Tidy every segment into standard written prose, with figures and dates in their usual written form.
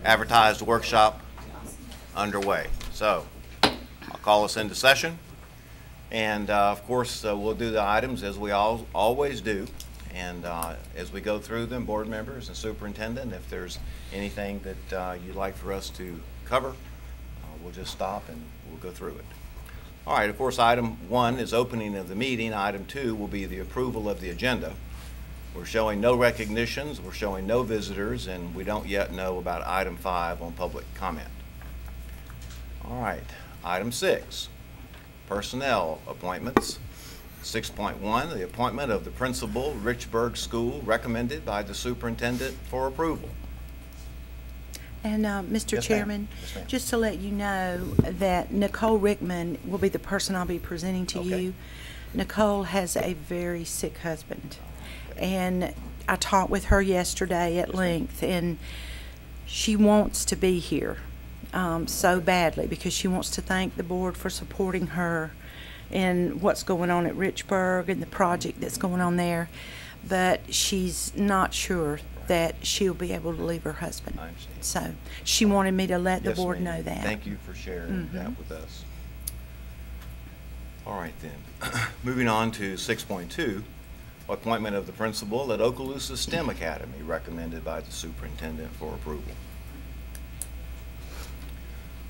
advertised workshop underway. So I'll call us into session. And of course, we'll do the items as we always do. And as we go through them, board members and superintendent, if there's anything that you'd like for us to cover, we'll just stop and we'll go through it. All right, of course, item 1 is opening of the meeting. Item 2 will be the approval of the agenda. We're showing no recognitions, we're showing no visitors, and we don't yet know about item 5 on public comment. All right, item 6, personnel appointments. 6.1, the appointment of the principal, Richburg School, recommended by the superintendent for approval. And Mr. Yes, Chairman, yes, just to let you know that Nicole Rickman will be the person I'll be presenting to you. Nicole has a very sick husband, and I talked with her yesterday at length, and she wants to be here so badly because she wants to thank the board for supporting her in what's going on at Richburg and the project that's going on there, but she's not sure that she'll be able to leave her husband. I understand. So she wanted me to let the board know that. Thank you for sharing that with us. All right then, moving on to 6.2, appointment of the principal at Okaloosa STEM Academy, recommended by the superintendent for approval.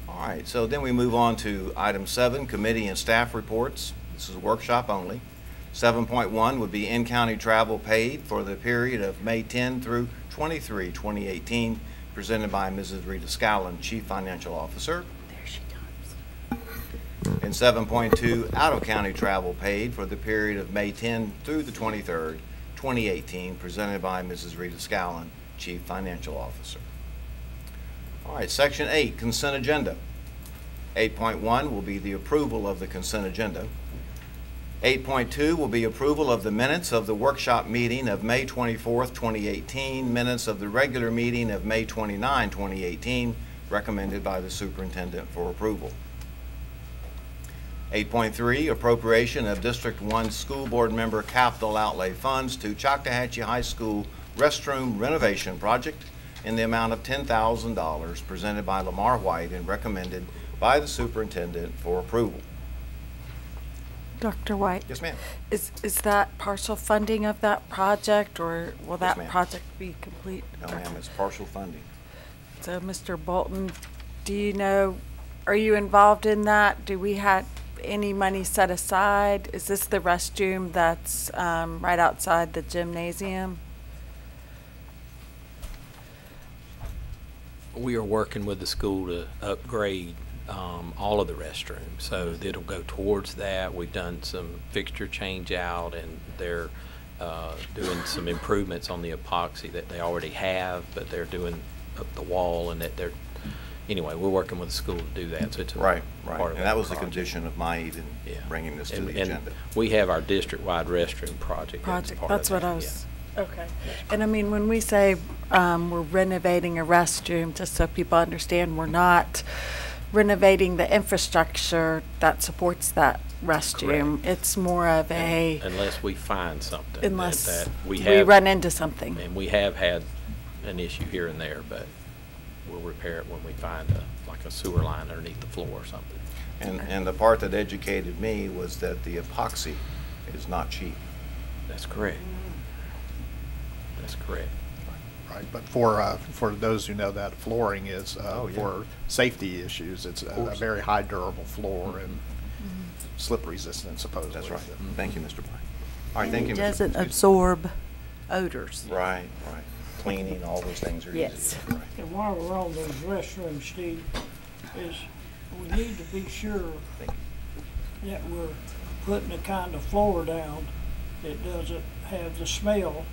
All right, so then we move on to item 7, committee and staff reports. This is a workshop only. 7.1 would be in-county travel paid for the period of May 10 through 23, 2018, presented by Mrs. Rita Scallon, Chief Financial Officer. There she comes. And 7.2, out-of-county travel paid for the period of May 10 through the 23rd, 2018, presented by Mrs. Rita Scallon, Chief Financial Officer. All right, Section 8, consent agenda. 8.1 will be the approval of the consent agenda. 8.2 will be approval of the minutes of the workshop meeting of May 24th, 2018, minutes of the regular meeting of May 29, 2018, recommended by the superintendent for approval. 8.3, appropriation of District 1 School Board member capital outlay funds to Choctawhatchee High School restroom renovation project in the amount of $10,000, presented by Lamar White and recommended by the superintendent for approval. Dr. White? Yes, ma'am. Is that partial funding of that project, or will that ma'am. project be complete? No, ma'am, it's partial funding. So, Mr. Bolton, do you know, are you involved in that? Do we have any money set aside? Is this the restroom that's right outside the gymnasium? We are working with the school to upgrade all of the restrooms, so it'll go towards that. We've done some fixture change out, and they're doing some improvements on the epoxy that they already have, but they're doing up the wall, and that they're, anyway, we're working with the school to do that. So it's a Right. part of And that was the project. condition of my even bringing this to the agenda. We have our district-wide restroom project. That's what I was. Okay. And I mean, when we say we're renovating a restroom, just so people understand, we're not renovating the infrastructure that supports that restroom. Correct. It's more of a, unless we find something unless that we run into something. And we have had an issue here and there, but we'll repair it when we find like a sewer line underneath the floor or something. And the part that educated me was that the epoxy is not cheap. That's correct. That's correct. Right, but for those who know that flooring is Oh, yeah. for safety issues, it's a very high durable floor and slip resistant supposedly. That's right. Thank you, Mr. Black. All right, thank you, It Mr. doesn't Excuse me. absorb odors. Right, right. Cleaning, all those things are Yes. easy. Right. And while we're on those restrooms, Steve, is we need to be sure Thank you. that we're putting the kind of floor down that doesn't have the smell.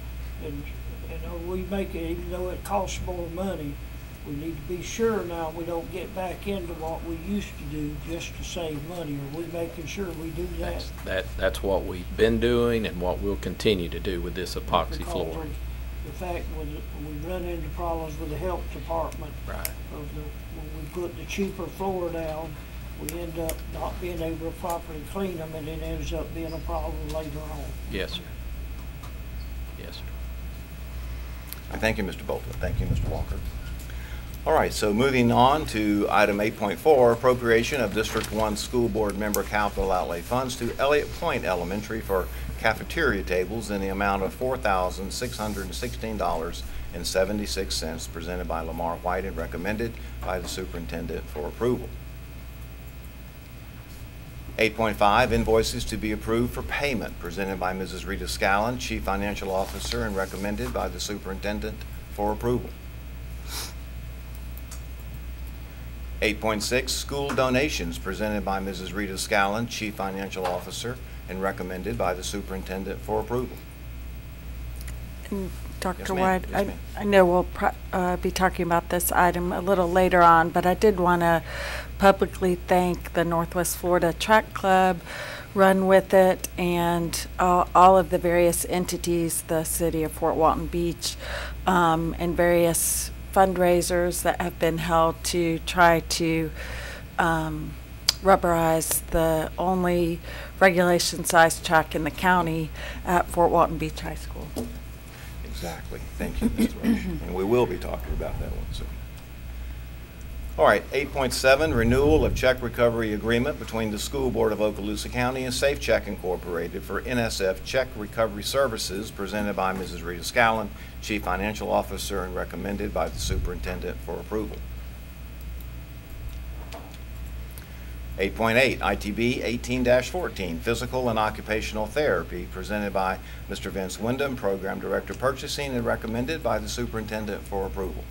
And we make it, even though it costs more money, we need to be sure now we don't get back into what we used to do just to save money. Are we making sure we do that? That's what we've been doing and what we'll continue to do with this epoxy Because floor. of the fact was we run into problems with the health department. Right. When we put the cheaper floor down, we end up not being able to properly clean them, and it ends up being a problem later on. Yes, sir. Yes, sir. Thank you, Mr. Bolton. Thank you, Mr. Walker. All right, so moving on to item 8.4, appropriation of District 1 School Board member capital outlay funds to Elliott Point Elementary for cafeteria tables in the amount of $4,616.76, presented by Lamar White and recommended by the superintendent for approval. 8.5, invoices to be approved for payment, presented by Mrs. Rita Scallon, Chief Financial Officer, and recommended by the superintendent for approval. 8.6, school donations, presented by Mrs. Rita Scallon, Chief Financial Officer, and recommended by the superintendent for approval. And Dr. Yes, ma'am. White, Yes, ma'am. I know we'll be talking about this item a little later on, but I did want to publicly thank the Northwest Florida Track Club, Run With It, and all of the various entities, the city of Fort Walton Beach, and various fundraisers that have been held to try to rubberize the only regulation-sized track in the county at Fort Walton Beach High School. Exactly. Thank you, Ms. Roche. And we will be talking about that one soon. All right, 8.7, renewal of check recovery agreement between the School Board of Okaloosa County and Safe Check Incorporated for NSF check recovery services, presented by Mrs. Rita Scallon, Chief Financial Officer, and recommended by the superintendent for approval. 8.8, ITB 18-14, Physical and Occupational Therapy, presented by Mr. Vince Wyndham, Program Director Purchasing, and recommended by the superintendent for approval.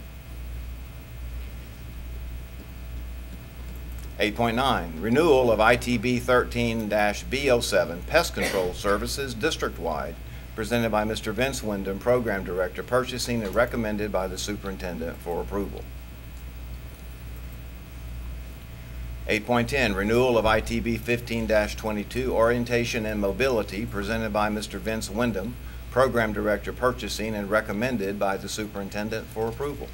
8.9, renewal of ITB 13-B07, Pest Control Services district-wide, presented by Mr. Vince Wyndham, Program Director Purchasing, and recommended by the superintendent for approval. 8.10, renewal of ITB 15-22, Orientation and Mobility, presented by Mr. Vince Wyndham, Program Director Purchasing, and recommended by the superintendent for approval.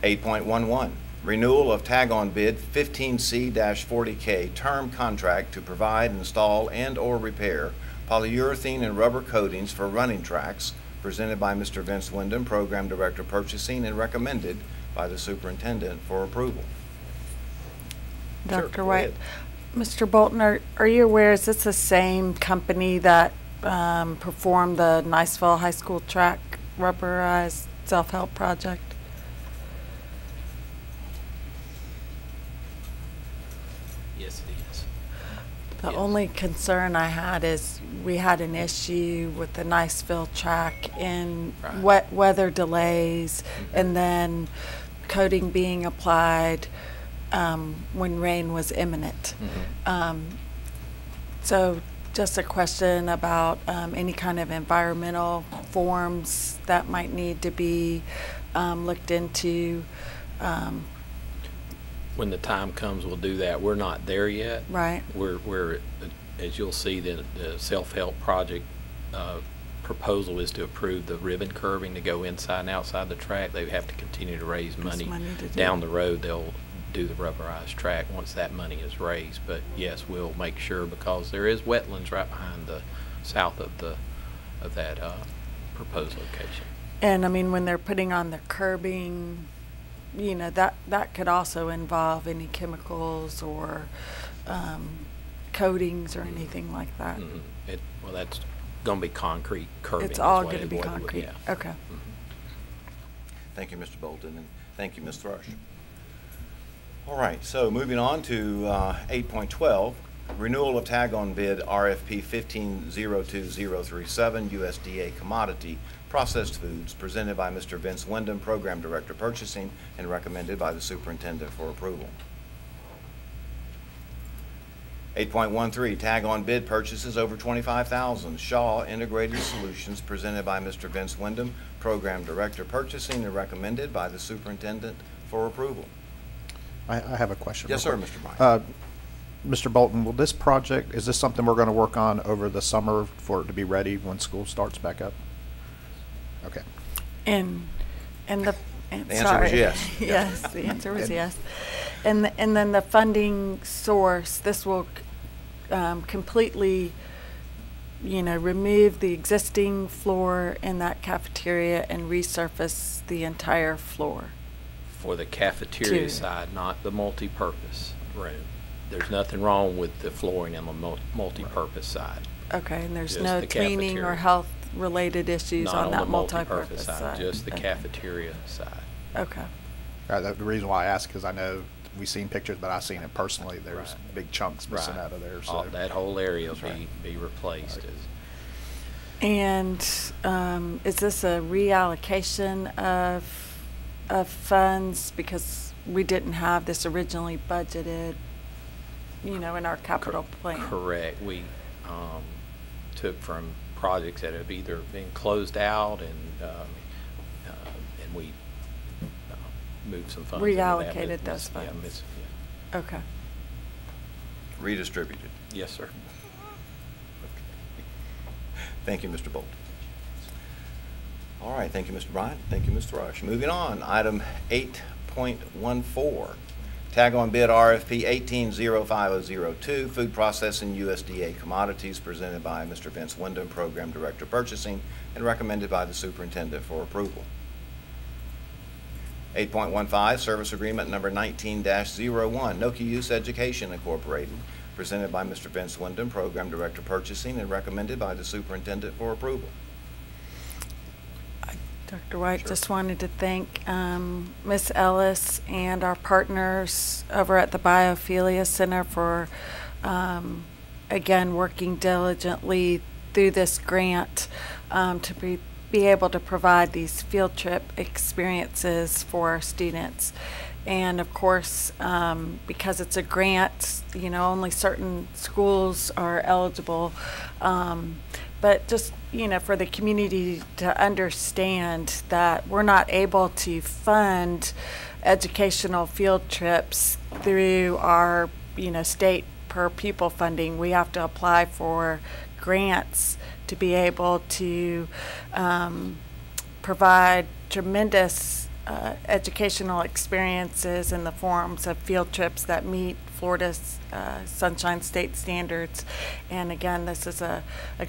8.11, renewal of tag-on bid 15C-40K term contract to provide, install, and/or repair polyurethane and rubber coatings for running tracks, presented by Mr. Vince Wyndham, Program Director Purchasing, and recommended by the superintendent for approval. Sure, Dr. go White, ahead. Mr. Bolton, are you aware, is this the same company that performed the Niceville High School track rubberized self-help project? Yes, it is. The Yes. only concern I had is we had an issue with the Niceville track in Right. wet weather delays and then coating being applied when rain was imminent. So just a question about any kind of environmental forms that might need to be looked into. When the time comes, we'll do that. We're not there yet. Right. We're as you'll see, the self-help project proposal is to approve the ribbon curving to go inside and outside the track. They have to continue to raise money. To do Down it. the road, they'll do the rubberized track once that money is raised. But yes, we'll make sure, because there is wetlands right behind the south of that proposed location. And I mean, when they're putting on the curbing, you know, that could also involve any chemicals or coatings or anything like that. Well, that's going to be concrete curbing. It's is all what going to be what- concrete. yeah. Okay. Thank you, Mr. Bolton, and thank you, Ms. Thrush. All right, so moving on to 8.12, renewal of tag-on bid RFP 1502037 USDA commodity processed foods, presented by Mr. Vince Wyndham, Program Director Purchasing, and recommended by the superintendent for approval. 8.13, tag-on bid purchases over $25,000, Shaw Integrated Solutions, presented by Mr. Vince Wyndham, Program Director Purchasing, and recommended by the superintendent for approval. I have a question. Yes, real sir, quick. Mr. Bryant. Mr. Bolton, will this project, is this something we're going to work on over the summer for it to be ready when school starts back up? Okay. And the answer was sorry. yes. Yes, the answer was yes. And then the funding source, this will completely remove the existing floor in that cafeteria and resurface the entire floor. For the cafeteria Two. side, not the multi-purpose room. There's nothing wrong with the flooring on the multi-purpose side. Okay, and there's Just no the cleaning or cafeteria. health-related issues Not on that the multi-purpose side? just the Okay. cafeteria side. Okay. The reason why I ask, because I know we've seen pictures, but I've seen it personally. There's Right. big chunks missing Right. out of there. All- So That whole area will That's right. be replaced. Right. And is this a reallocation of funds because we didn't have this originally budgeted, in our capital plan? Correct. We took from projects that have either been closed out and we moved some funds. into that. Reallocated those Yeah, funds. yeah. Okay. Redistributed. Yes, sir. Thank you, Mr. Bolt. All right, thank you, Mr. Bryant. Thank you, Mr. Rush. Moving on, item 8.14, tag on bid RFP 180502, food processing USDA commodities, presented by Mr. Vince Wyndham, Program Director Purchasing, and recommended by the Superintendent for approval. 8.15, service agreement number 19-01, Noki Use Education Incorporated, presented by Mr. Vince Wyndham, Program Director Purchasing, and recommended by the Superintendent for approval. Dr. White, Sure. just wanted to thank Ms. Ellis and our partners over at the Biophilia Center for, again, working diligently through this grant to be able to provide these field trip experiences for our students. And of course, because it's a grant, only certain schools are eligible. But just, for the community to understand that we're not able to fund educational field trips through our, state per pupil funding. We have to apply for grants to be able to provide tremendous educational experiences in the forms of field trips that meet Florida's Sunshine State standards. And again, this is a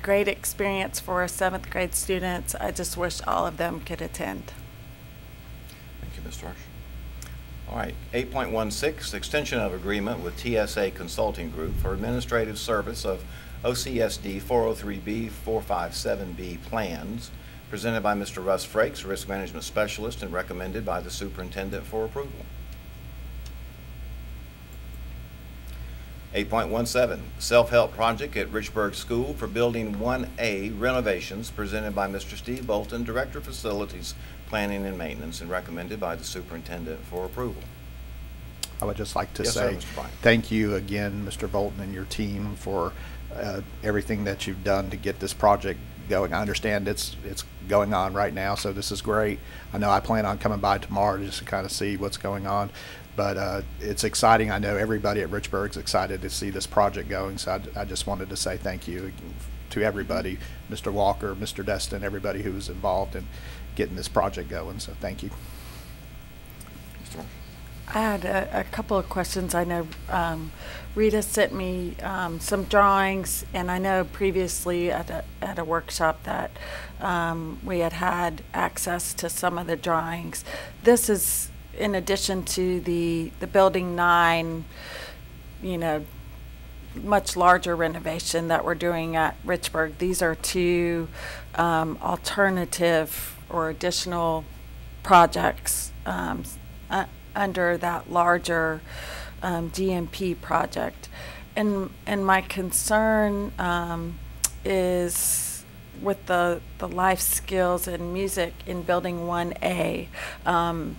great experience for our 7th grade students. I just wish all of them could attend. Thank you, Ms. Rush. All right, 8.16, extension of agreement with TSA Consulting Group for administrative service of OCSD 403B, 457B plans, presented by Mr. Russ Frakes, Risk Management Specialist, and recommended by the Superintendent for approval. 8.17, self-help project at Richburg School for Building 1A renovations, presented by Mr. Steve Bolton, Director of Facilities, Planning and Maintenance, and recommended by the Superintendent for approval. I would just like to Yes, sir, say Mr. Bryant. thank you again, Mr. Bolton, and your team for everything that you've done to get this project going. I understand it's going on right now, so this is great. I know I plan on coming by tomorrow just to kind of see what's going on, but it's exciting. I know everybody at Richburg's excited to see this project going, so I just wanted to say thank you to everybody, Mr. Walker, Mr. Destin, everybody who was involved in getting this project going, so thank you. Mr. Rush. I had a couple of questions. I know Rita sent me some drawings, and I know previously at a workshop that we had access to some of the drawings. This is in addition to the Building 9, much larger renovation that we're doing at Richburg. These are two alternative or additional projects under that larger GMP project. And my concern is with the life skills and music in Building 1A.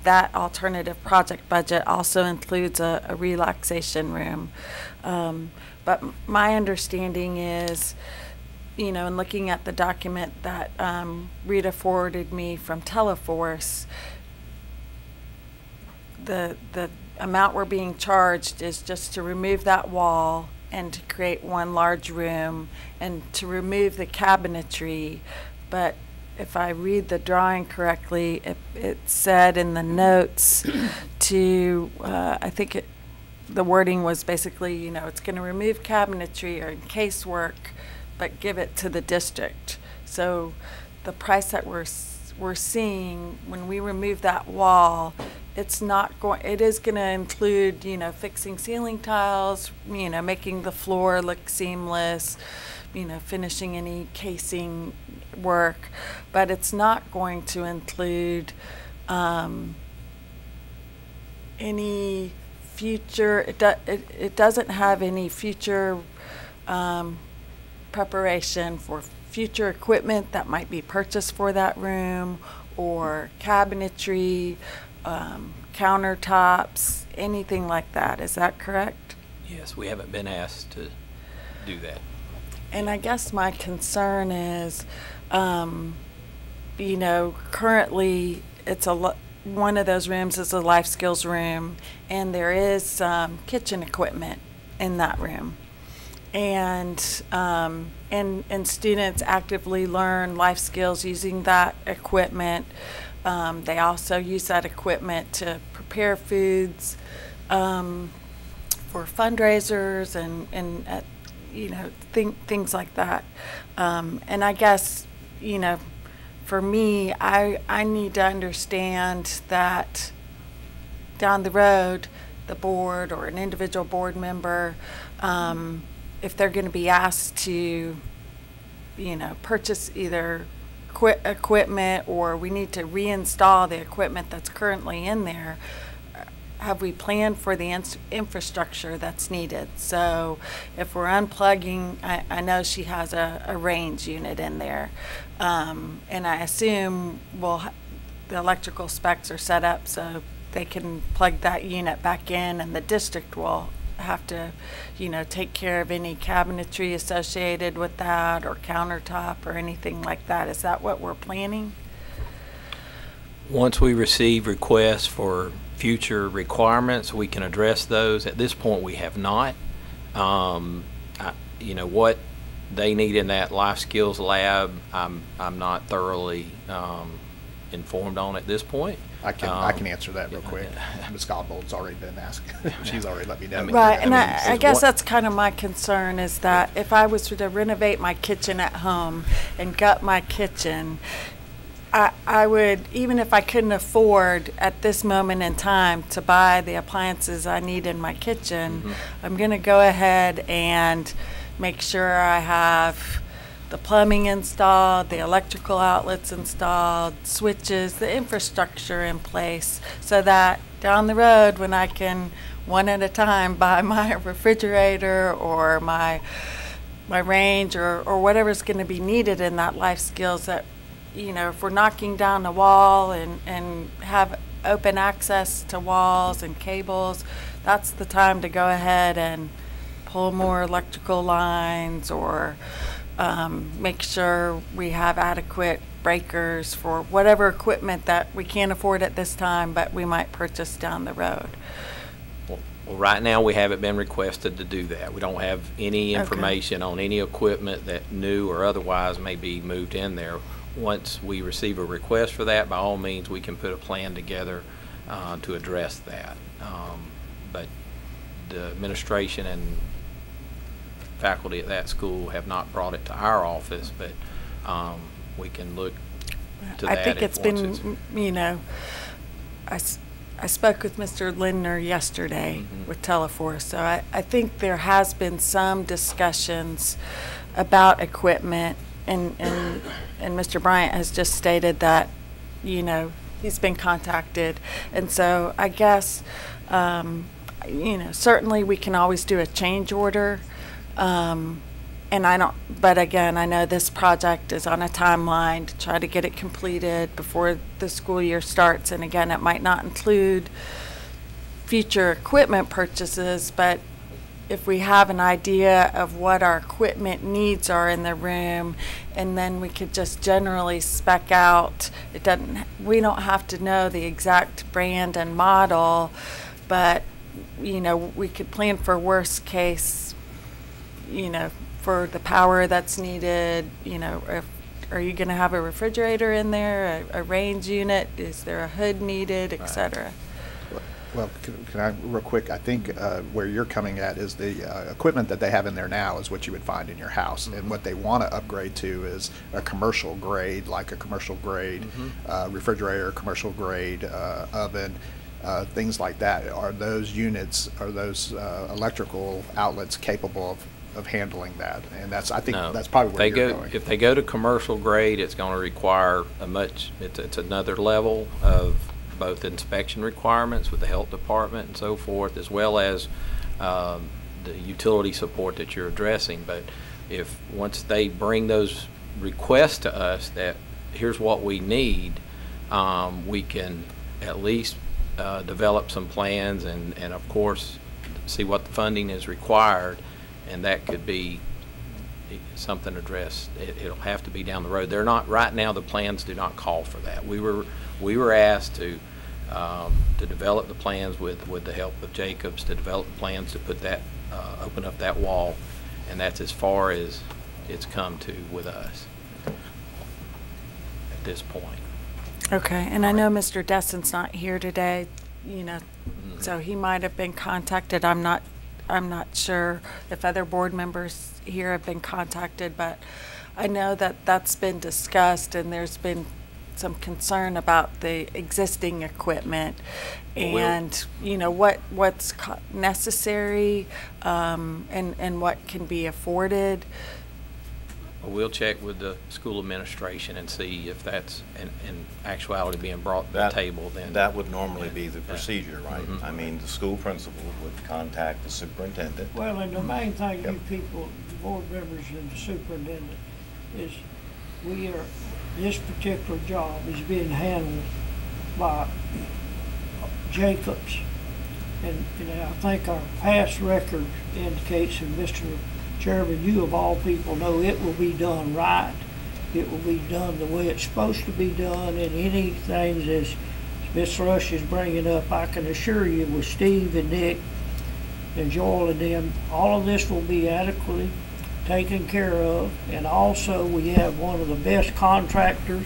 That alternative project budget also includes a relaxation room. But my understanding is, in looking at the document that Rita forwarded me from Teleforce, the amount we're being charged is just to remove that wall and to create one large room and to remove the cabinetry. But if I read the drawing correctly, it said in the notes to, I think the wording was basically, it's going to remove cabinetry or casework, but give it to the district. So the price that we're seeing when we remove that wall, it is going to include, you know, fixing ceiling tiles, you know, making the floor look seamless, you know, finishing any casing work, but it's not going to include any future, it doesn't have any future preparation for future equipment that might be purchased for that room, or cabinetry, countertops, anything like that. Is that correct? Yes, we haven't been asked to do that. And I guess my concern is, you know, currently it's one of those rooms is a life skills room, and there is some kitchen equipment in that room. And students actively learn life skills using that equipment. They also use that equipment to prepare foods for fundraisers and you know, things like that. And I guess, you know, for me, I need to understand that down the road, the board or an individual board member, if they're going to be asked to, you know, purchase either equipment, or we need to reinstall the equipment that's currently in there, have we planned for the infrastructure that's needed? So if we're unplugging, I know she has a range unit in there, and I assume the electrical specs are set up so they can plug that unit back in, and the district will have to, you know, take care of any cabinetry associated with that, or countertop or anything like that. Is that what we're planning? Once we receive requests for future requirements, we can address those. At this point, we have not. You know, what they need in that life skills lab, I'm not thoroughly informed on at this point. I can answer that real quick. Ms. Godbold's already been asked. She's already let me know. Right, and mean, I guess that's kind of my concern, is that if I was to renovate my kitchen at home and gut my kitchen, I would, even if I couldn't afford at this moment in time to buy the appliances I need in my kitchen, I'm going to go ahead and make sure I have the plumbing installed, the electrical outlets installed, switches, the infrastructure in place, so that down the road, when I can one at a time buy my refrigerator or my range or whatever's going to be needed in that life skills, that, you know, if we're knocking down the wall and have open access to walls and cables, that's the time to go ahead and pull more electrical lines, or make sure we have adequate breakers for whatever equipment that we can't afford at this time, but we might purchase down the road. Well, right now, we haven't been requested to do that. We don't have any information on any equipment that new or otherwise may be moved in there. Once we receive a request for that, by all means, we can put a plan together to address that. But the administration and faculty at that school have not brought it to our office, but we can look to that. I think it's been, you know, I spoke with Mr. Lindner yesterday with Teleforce, so I think there has been some discussions about equipment, and Mr. Bryant has just stated that, you know, he's been contacted, and so I guess, you know, certainly we can always do a change order. And but again, I know this project is on a timeline to try to get it completed before the school year starts. And again, it might not include future equipment purchases, but if we have an idea of what our equipment needs are in the room, and then we could just generally spec out, we don't have to know the exact brand and model, but, you know, we could plan for worst case, you know, for the power that's needed. You know, are you going to have a refrigerator in there, a range unit? Is there a hood needed, et cetera? Well, can I, real quick, I think where you're coming at is the equipment that they have in there now is what you would find in your house. And what they want to upgrade to is a commercial grade, like a commercial grade refrigerator, commercial grade oven, things like that. Are those units, are those electrical outlets capable of handling that? And that's, I think No. that's probably where They you're go, going. if they go to commercial grade, it's going to require it's another level of both inspection requirements with the health department and so forth, as well as the utility support that you're addressing. But if, once they bring those requests to us that here's what we need, we can at least develop some plans and of course see what the funding is required, and that could be something addressed. It'll have to be down the road. They're not, right now the plans do not call for that. We were asked to develop the plans with the help of Jacobs, to develop the plans to put that, open up that wall, and that's as far as it's come to with us at this point. Okay, and I know Mr. Destin's not here today, you know, so he might have been contacted. I'm not sure if other board members here have been contacted, but I know that that's been discussed and there's been some concern about the existing equipment and, you know, what's necessary and what can be afforded. We'll check with the school administration and see if that's in actuality being brought to the table. Then That would normally be the procedure, right? I mean, the school principal would contact the superintendent. Well, and the main thing, you people, the board members and the superintendent, is this particular job is being handled by Jacobs. And I think our past record indicates, and Mr. Chairman, you of all people know it will be done right. It will be done the way it's supposed to be done, and any things as Ms. Rush is bringing up, I can assure you with Steve and Nick and Joel and them, all of this will be adequately taken care of. And also we have one of the best contractors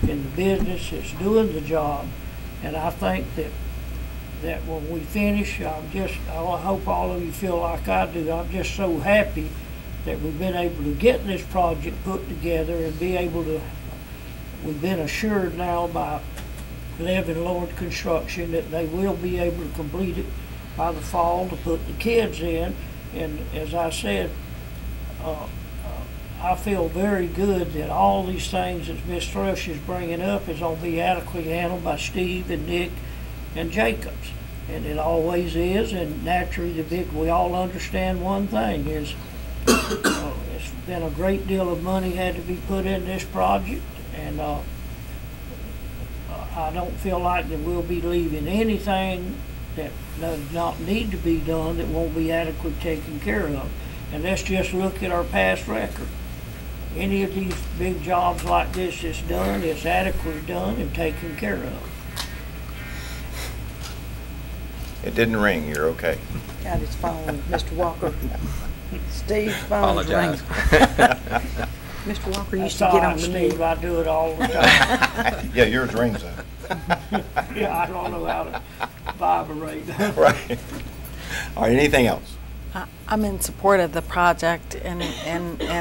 in the business that's doing the job. And I think that when we finish, I hope all of you feel like I do. I'm just so happy that we've been able to get this project put together and we've been assured now by Lev and Lord Construction that they will be able to complete it by the fall to put the kids in. And as I said, I feel very good that all these things that Ms. Thrush is bringing up is going to be adequately handled by Steve and Nick and Jacobs. And it always is, and naturally we all understand one thing is it's been a great deal of money had to be put in this project, and I don't feel like that we'll be leaving anything that does not need to be done that won't be adequately taken care of. And let's just look at our past record. Any of these big jobs like this that's done, it's adequately done and taken care of. It didn't ring, you're okay. Got his phone, Mr. Walker. Steve's phone is ringing. Apologize. Mr. Walker used That's to all get right, on the Steve, move. I do it all the time. Yeah, yours rings though. Yeah, I don't know how to vibrate. Right. All right, anything else? I'm in support of the project and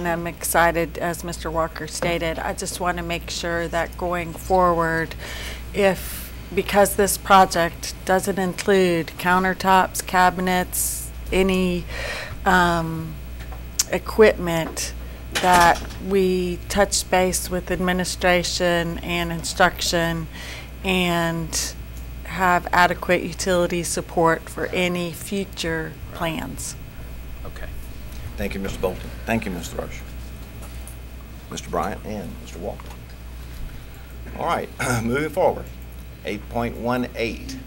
I'm excited, as Mr. Walker stated. I just want to make sure that going forward, because this project doesn't include countertops, cabinets, any equipment, that we touch base with administration and instruction and have adequate utility support for any future plans. Okay. Thank you, Mr. Bolton. Thank you, Mr. Rush. Mr. Bryant and Mr. Walker. All right, moving forward. 8.18.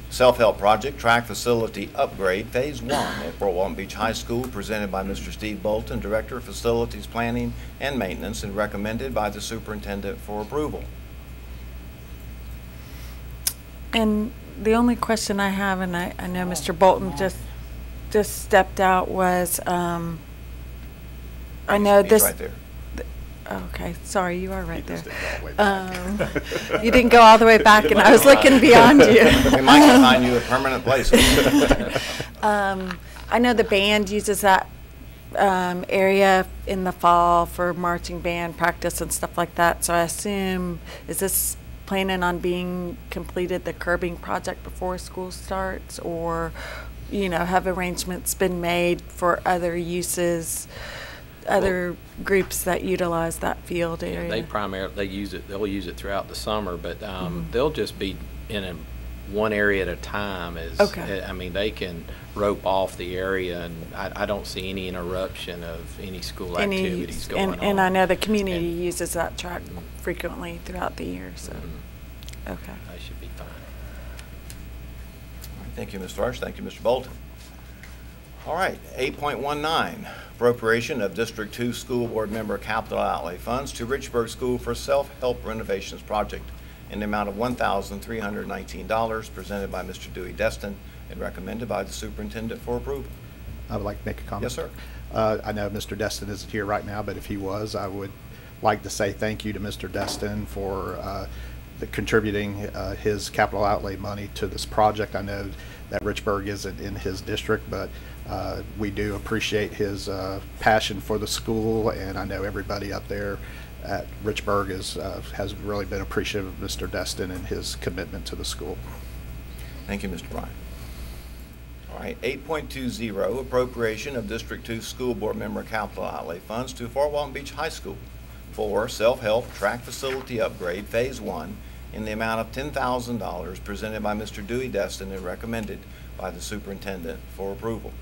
Self-help project, track facility upgrade, phase 1 at Fort Walton Beach High School, presented by Mr. Steve Bolton, Director of Facilities Planning and Maintenance, and recommended by the Superintendent for approval. And the only question I have, and I know Mr. Bolton just stepped out, was I know He's this. right there. Okay, sorry, you are right He there. just didn't go all the way back. You didn't go all the way back, and I was looking beyond you. We might can find you a permanent place. I know the band uses that area in the fall for marching band practice and stuff like that. So I assume, is this planning on being completed, the curbing project, before school starts? Or, have arrangements been made for other uses, other groups that utilize that field area? They'll use it throughout the summer, but they'll just be in one area at a time. Okay. I mean, they can rope off the area, and I don't see any interruption of any school activities going on. And I know the community uses that track frequently throughout the year, so, okay. They should be fine. Thank you, Mr. Rush. Thank you, Mr. Bolton. All right, 8.19, appropriation of District 2 School Board member capital outlay funds to Richburg School for self-help renovations project in the amount of $1,319, presented by Mr. Dewey Destin and recommended by the superintendent for approval. I would like to make a comment. Yes, sir. I know Mr. Destin isn't here right now, but if he was, I would like to say thank you to Mr. Destin for contributing his capital outlay money to this project. I know that Richburg isn't in his district, but we do appreciate his passion for the school, and I know everybody up there at Richburg has really been appreciative of Mr. Destin and his commitment to the school. Thank you, Mr. Bryant. All right, 8.20, appropriation of District 2 School Board member capital outlay funds to Fort Walton Beach High School for self-help track facility upgrade Phase 1 in the amount of $10,000, presented by Mr. Dewey Destin and recommended by the superintendent for approval.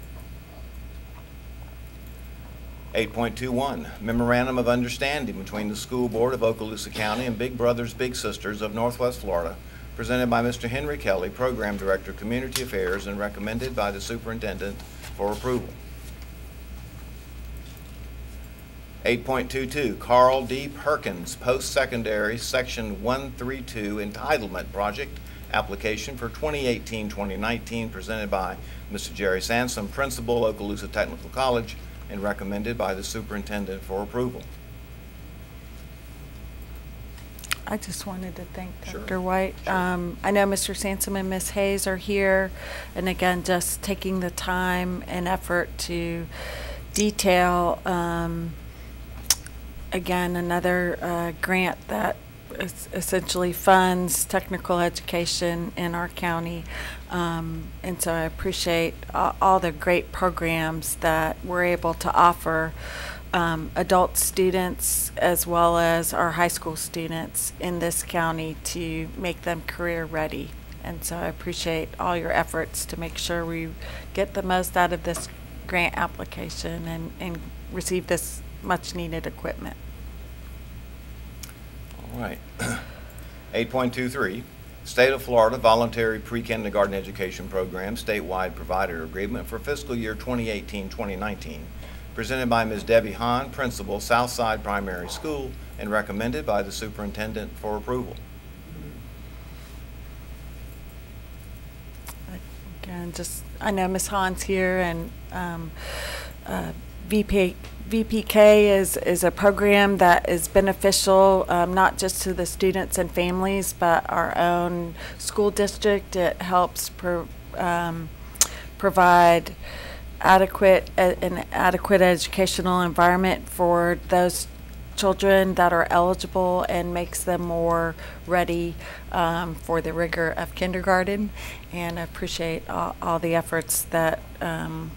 8.21, memorandum of understanding between the School Board of Okaloosa County and Big Brothers Big Sisters of Northwest Florida, presented by Mr. Henry Kelly, Program Director, Community Affairs, and recommended by the superintendent for approval. 8.22, Carl D. Perkins, Post-Secondary Section 132 Entitlement Project Application for 2018-2019, presented by Mr. Jerry Sansom, Principal, Okaloosa Technical College, and recommended by the superintendent for approval. I just wanted to thank Sure. Dr. White. Sure. I know Mr. Sansom and Ms. Hayes are here, and again, just taking the time and effort to detail, again, another grant that essentially funds technical education in our county. And so I appreciate all the great programs that we're able to offer adult students as well as our high school students in this county to make them career ready. And so I appreciate all your efforts to make sure we get the most out of this grant application and receive this much needed equipment. All right. 8.23, State of Florida Voluntary Pre-Kindergarten Education Program Statewide Provider Agreement for fiscal year 2018-2019, presented by Ms. Debbie Hahn, Principal, Southside Primary School, and recommended by the superintendent for approval. Again, I know Ms. Hahn's here, and VPK is a program that is beneficial not just to the students and families, but our own school district. It helps provide an adequate educational environment for those children that are eligible and makes them more ready for the rigor of kindergarten. And I appreciate all the efforts that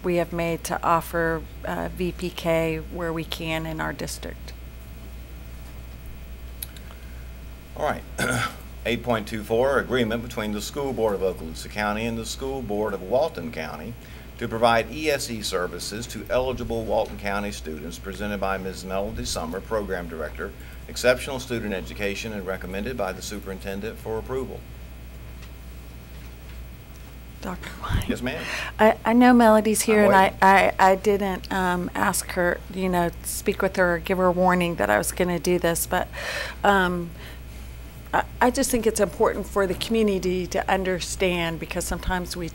we have made to offer VPK where we can in our district. All right. 8.24, agreement between the School Board of Okaloosa County and the School Board of Walton County to provide ESE services to eligible Walton County students, presented by Ms. Melody Summer, Program Director, Exceptional Student Education, and recommended by the superintendent for approval. Dr. White. Yes, ma'am. I know Melody's here, I'm and I didn't ask her, speak with her or give her a warning that I was going to do this, but I just think it's important for the community to understand, because sometimes we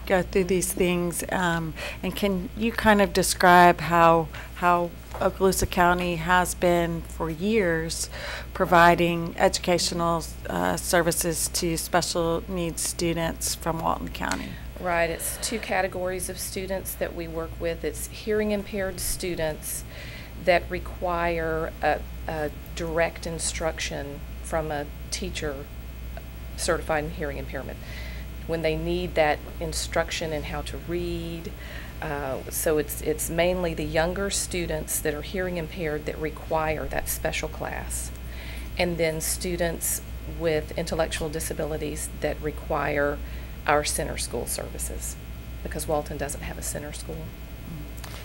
go through these things, and can you kind of describe how Okaloosa County has been for years providing educational services to special needs students from Walton County. Right, it's two categories of students that we work with. It's hearing impaired students that require a direct instruction from a teacher certified in hearing impairment. When they need that instruction in how to read, so it's mainly the younger students that are hearing impaired that require that special class. And then students with intellectual disabilities that require our center school services, because Walton doesn't have a center school.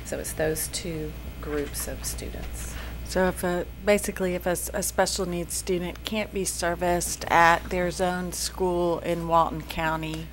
So it's those two groups of students. So basically if a special needs student can't be serviced at their zone school in Walton County,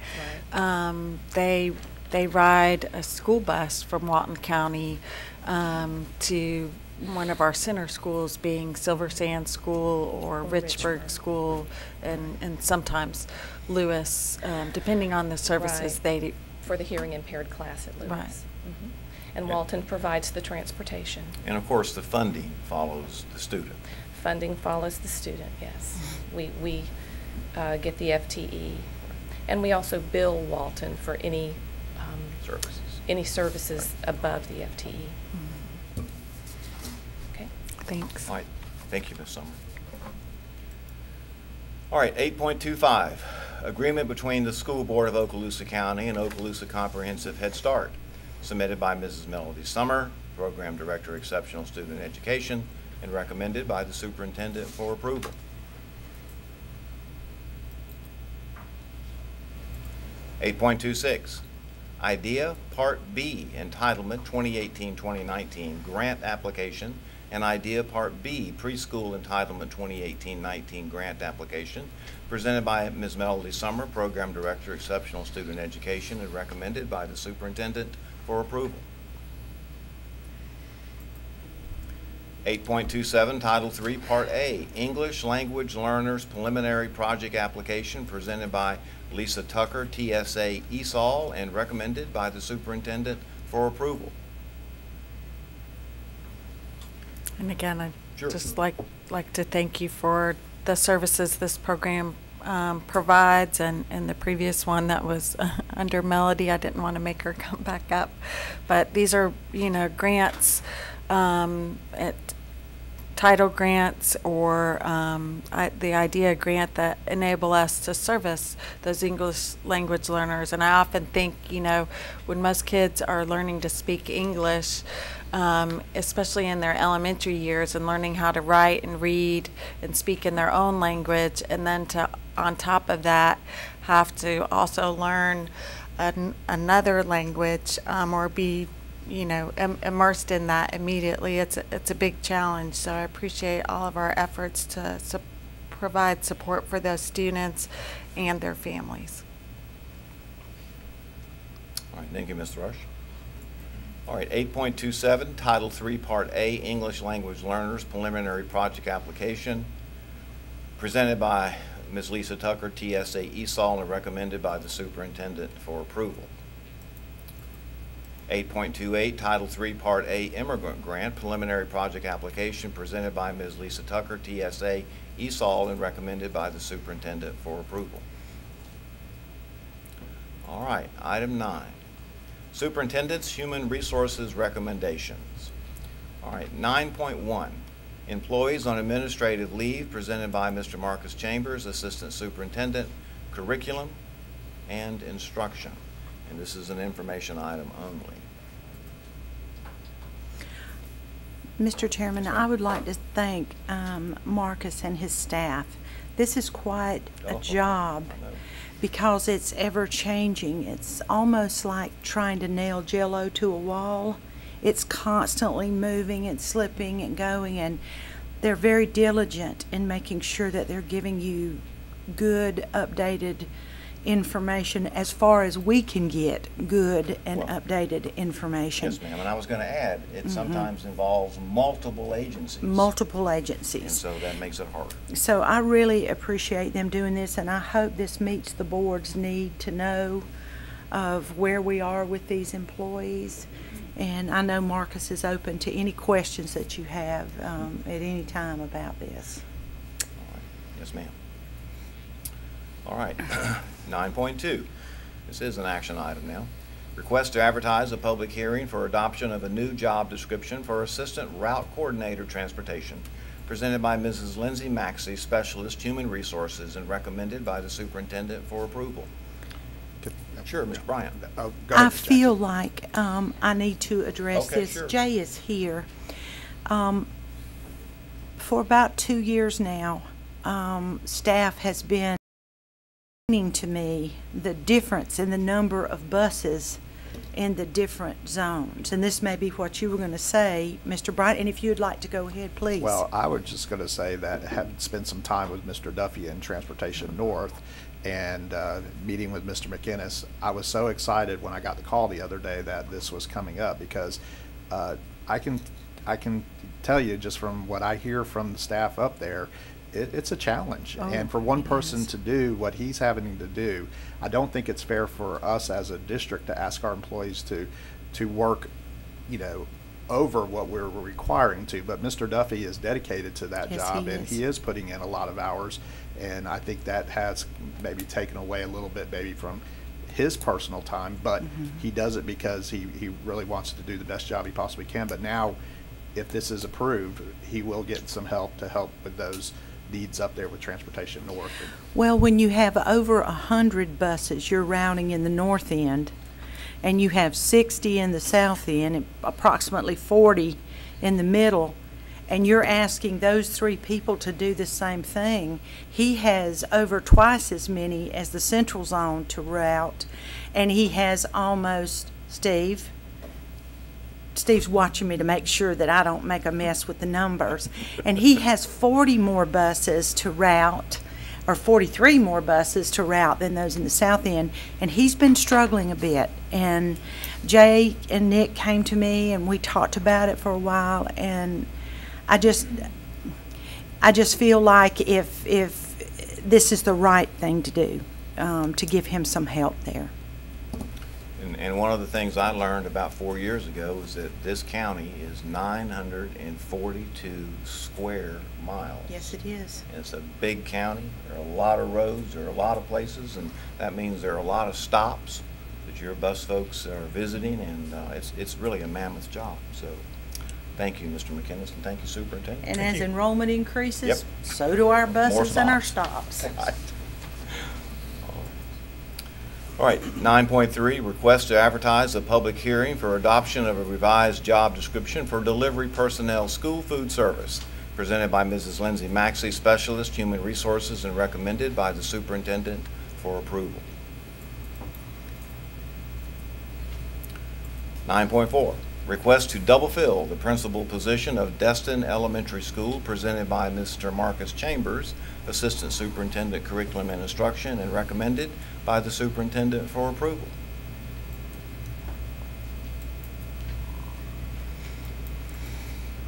right. They ride a school bus from Walton County to one of our center schools, being Silver Sand School or Richburg School, and sometimes Lewis, depending on the services right. they do. For the hearing impaired class at Lewis. Right. Mm-hmm. And Walton provides the transportation. And of course, the funding follows the student. Funding follows the student, yes. We get the FTE. And we also bill Walton for any services above the FTE. Mm-hmm. Okay. Thanks. All right. Thank you, Ms. Summer. All right, 8.25, agreement between the School Board of Okaloosa County and Okaloosa Comprehensive Head Start, submitted by Mrs. Melody Summer, Program Director, Exceptional Student Education, and recommended by the Superintendent for approval. (8.26) IDEA Part B Entitlement 2018-2019 Grant Application and IDEA Part B Preschool Entitlement 2018-19 Grant Application, presented by Ms. Melody Summer, Program Director, Exceptional Student Education, and recommended by the Superintendent for approval. 8.27 Title III Part A English Language Learners Preliminary Project Application, presented by Lisa Tucker, TSA ESOL, and recommended by the Superintendent for approval. And again, I'd Sure. just like to thank you for the services this program provides, and the previous one that was under Melody, I didn't want to make her come back up. But these are, grants, title grants, or the IDEA grant that enable us to service those English language learners. And I often think, when most kids are learning to speak English, especially in their elementary years, and learning how to write and read and speak in their own language, and then to, on top of that, have to also learn another language, or be immersed in that immediately. It's a big challenge. So I appreciate all of our efforts to provide support for those students and their families. All right, thank you, Ms. Rush. All right, 8.27 Title III Part A English Language Learners Preliminary Project Application, presented by Ms. Lisa Tucker, TSA ESOL, and recommended by the Superintendent for approval. 8.28 Title III Part A Immigrant Grant Preliminary Project Application, presented by Ms. Lisa Tucker, TSA ESOL, and recommended by the Superintendent for approval. All right, item 9, Superintendent's Human Resources Recommendations. All right, 9.1, Employees on Administrative Leave, presented by Mr. Marcus Chambers, Assistant Superintendent, Curriculum and Instruction. And this is an information item only. Mr. Chairman, I would like to thank Marcus and his staff. This is quite a job because it's ever changing. It's almost like trying to nail Jell-O to a wall. It's constantly moving and slipping and going, and they're very diligent in making sure that they're giving you good, updated information as far as we can get good and updated information. Yes, ma'am, and I was going to add, it sometimes involves multiple agencies. Multiple And agencies. so that makes it hard. So I really appreciate them doing this, and I hope this meets the board's need to know of where we are with these employees And I know Marcus is open to any questions that you have at any time about this. Yes, ma'am. All right. 9.2. This is an action item now. Request to advertise a public hearing for adoption of a new job description for Assistant Route Coordinator Transportation, presented by Mrs. Lindsay Maxey, Specialist Human Resources, and recommended by the Superintendent for approval. Sure, Mr. Bryant. Oh, go ahead, I Ms. Jackson. feel like I need to address Okay, this. sure. Jay is here. For about 2 years now, staff has been explaining to me the difference in the number of buses in the different zones. And this may be what you were going to say, Mr. Bryant, and if you'd like to go ahead, please. Well, I was just going to say that having spent some time with Mr. Duffy in Transportation North and meeting with Mr. McInnes, I was so excited when I got the call the other day that this was coming up, because I can tell you just from what I hear from the staff up there, it's a challenge. Oh, and for one it person is. to do what he's having to do, I don't think it's fair for us as a district to ask our employees to work, over what we're requiring to. But Mr. Duffy is dedicated to that Yes, job, he and is. he is putting in a lot of hours. And I think that has maybe taken away a little bit maybe from his personal time, but he does it because he really wants to do the best job he possibly can. But now, if this is approved, he will get some help to help with those needs up there with Transportation North. Well, when you have over 100 buses, you're routing in the north end, and you have 60 in the south end, and approximately 40 in the middle, and you're asking those three people to do the same thing. He has over twice as many as the central zone to route, and he has almost, Steve's watching me to make sure that I don't make a mess with the numbers. And he has 40 more buses to route, or 43 more buses to route than those in the south end. And he's been struggling a bit. And Jay and Nick came to me and we talked about it for a while. And I just feel like if this is the right thing to do, to give him some help there. And one of the things I learned about 4 years ago is that this county is 942 square miles. Yes, it is. It's a big county. There are a lot of roads, there are a lot of places, and that means there are a lot of stops that your bus folks are visiting, and it's really a mammoth job. So thank you, Mr. McInnes, and thank you, Superintendent. And as enrollment increases, Yep. so do our buses and our stops. stops. Right. All right, 9.3, request to advertise a public hearing for adoption of a revised job description for delivery personnel school food service, presented by Mrs. Lindsay Maxey, Specialist Human Resources, and recommended by the Superintendent for approval. 9.4, request to double fill the principal position of Destin Elementary School, presented by Mr. Marcus Chambers, Assistant Superintendent Curriculum and Instruction, and recommended by the Superintendent for approval.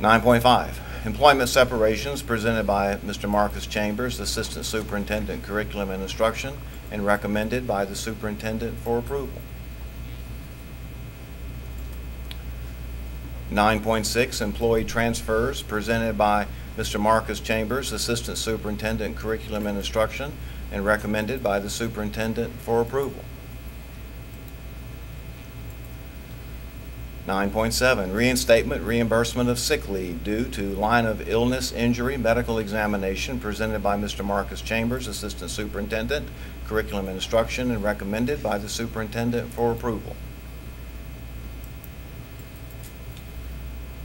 9.5, employment separations, presented by Mr. Marcus Chambers, Assistant Superintendent Curriculum and Instruction, and recommended by the Superintendent for approval. 9.6, employee transfers, presented by Mr. Marcus Chambers, Assistant Superintendent Curriculum and Instruction, and recommended by the Superintendent for approval. 9.7, reinstatement reimbursement of sick leave due to line of illness, injury, medical examination, presented by Mr. Marcus Chambers, Assistant Superintendent, Curriculum and Instruction, and recommended by the Superintendent for approval.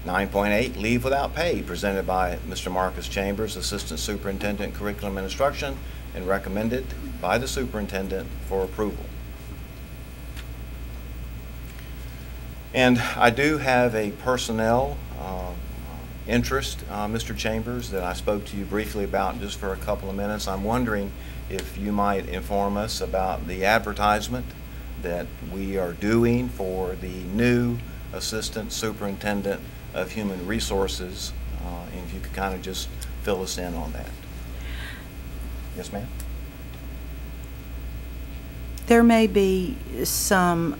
9.8, leave without pay, presented by Mr. Marcus Chambers, Assistant Superintendent, Curriculum and Instruction, and recommended by the Superintendent for approval. And I do have a personnel interest, Mr. Chambers, that I spoke to you briefly about just for a couple of minutes. I'm wondering if you might inform us about the advertisement that we are doing for the new Assistant Superintendent of Human Resources, and if you could kind of just fill us in on that. Yes, ma'am? There may be some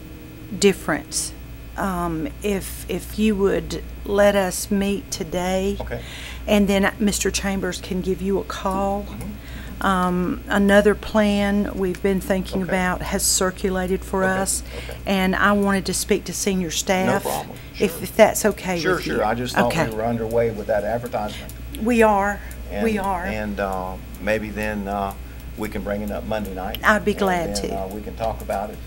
difference if you would let us meet today. Okay. And then Mr. Chambers can give you a call. Mm-hmm. Another plan we've been thinking Okay. about has circulated for Okay, us. okay. And I wanted to speak to senior staff. problem, If that's okay Sure, with you. sure. I just thought Okay. we were underway with that advertisement. We are. And- We are. And maybe then we can bring it up Monday night. I'd be glad And then, to. we can talk about it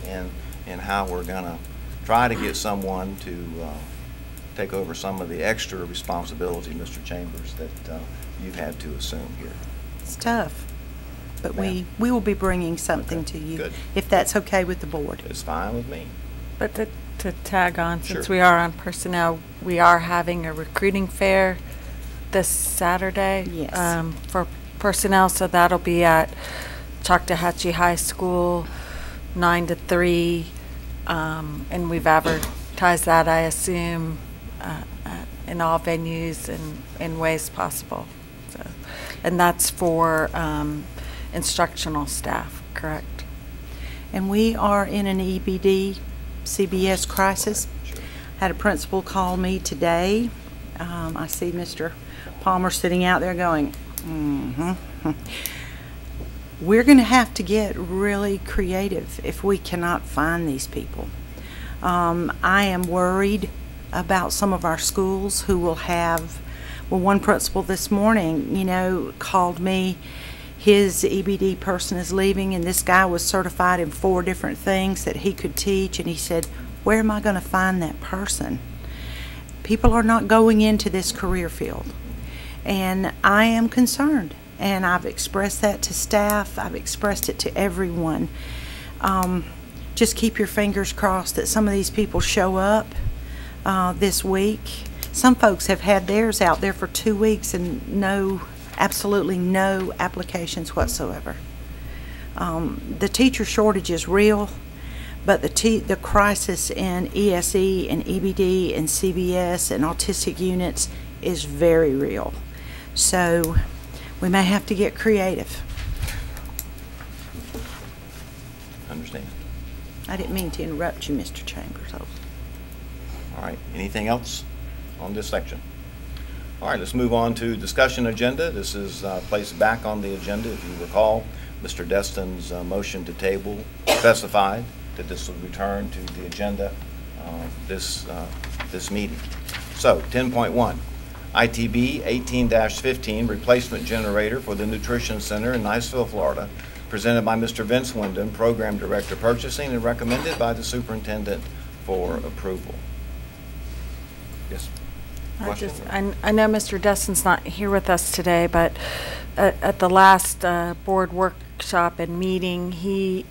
and how we're going to try to get someone to take over some of the extra responsibility, Mr. Chambers, that you've had to assume here. It's tough. But Ma'am. we will be bringing something Okay, to you. good. If that's okay with the board. It's fine with me. But to tag on, since Sure. we are on personnel, we are having a recruiting fair this Saturday. Yes. For personnel, so that'll be at Choctawhatchee High School, 9 to 3. And we've advertised that, I assume, in all venues and in ways possible. So, and that's for instructional staff, correct? And we are in an EBD CBS crisis. Sure. Had a principal call me today. I see Mr. Palmer sitting out there going, mm-hmm. We're going to have to get really creative if we cannot find these people. I am worried about some of our schools who will have, well, one principal this morning, called me. His EBD person is leaving, and this guy was certified in 4 different things that he could teach, and he said, where am I going to find that person? People are not going into this career field, and I am concerned, and I've expressed that to staff. I've expressed it to everyone. Just keep your fingers crossed that some of these people show up this week. Some folks have had theirs out there for 2 weeks and absolutely no applications whatsoever. The teacher shortage is real, but the crisis in ESE and EBD and CBS and autistic units is very real. So we may have to get creative. Understand. I didn't mean to interrupt you, Mr. Chambers. All right. Anything else on this section? All right, let's move on to discussion agenda. This is placed back on the agenda. If you recall, Mr. Destin's motion to table specified that this would return to the agenda this meeting. So, 10.1, ITB 18-15, replacement generator for the Nutrition Center in Niceville, Florida, presented by Mr. Vince Wyndham, Program Director Purchasing, and recommended by the Superintendent for approval. Yes. I know Mr. Destin's not here with us today, but at the last board workshop and meeting, he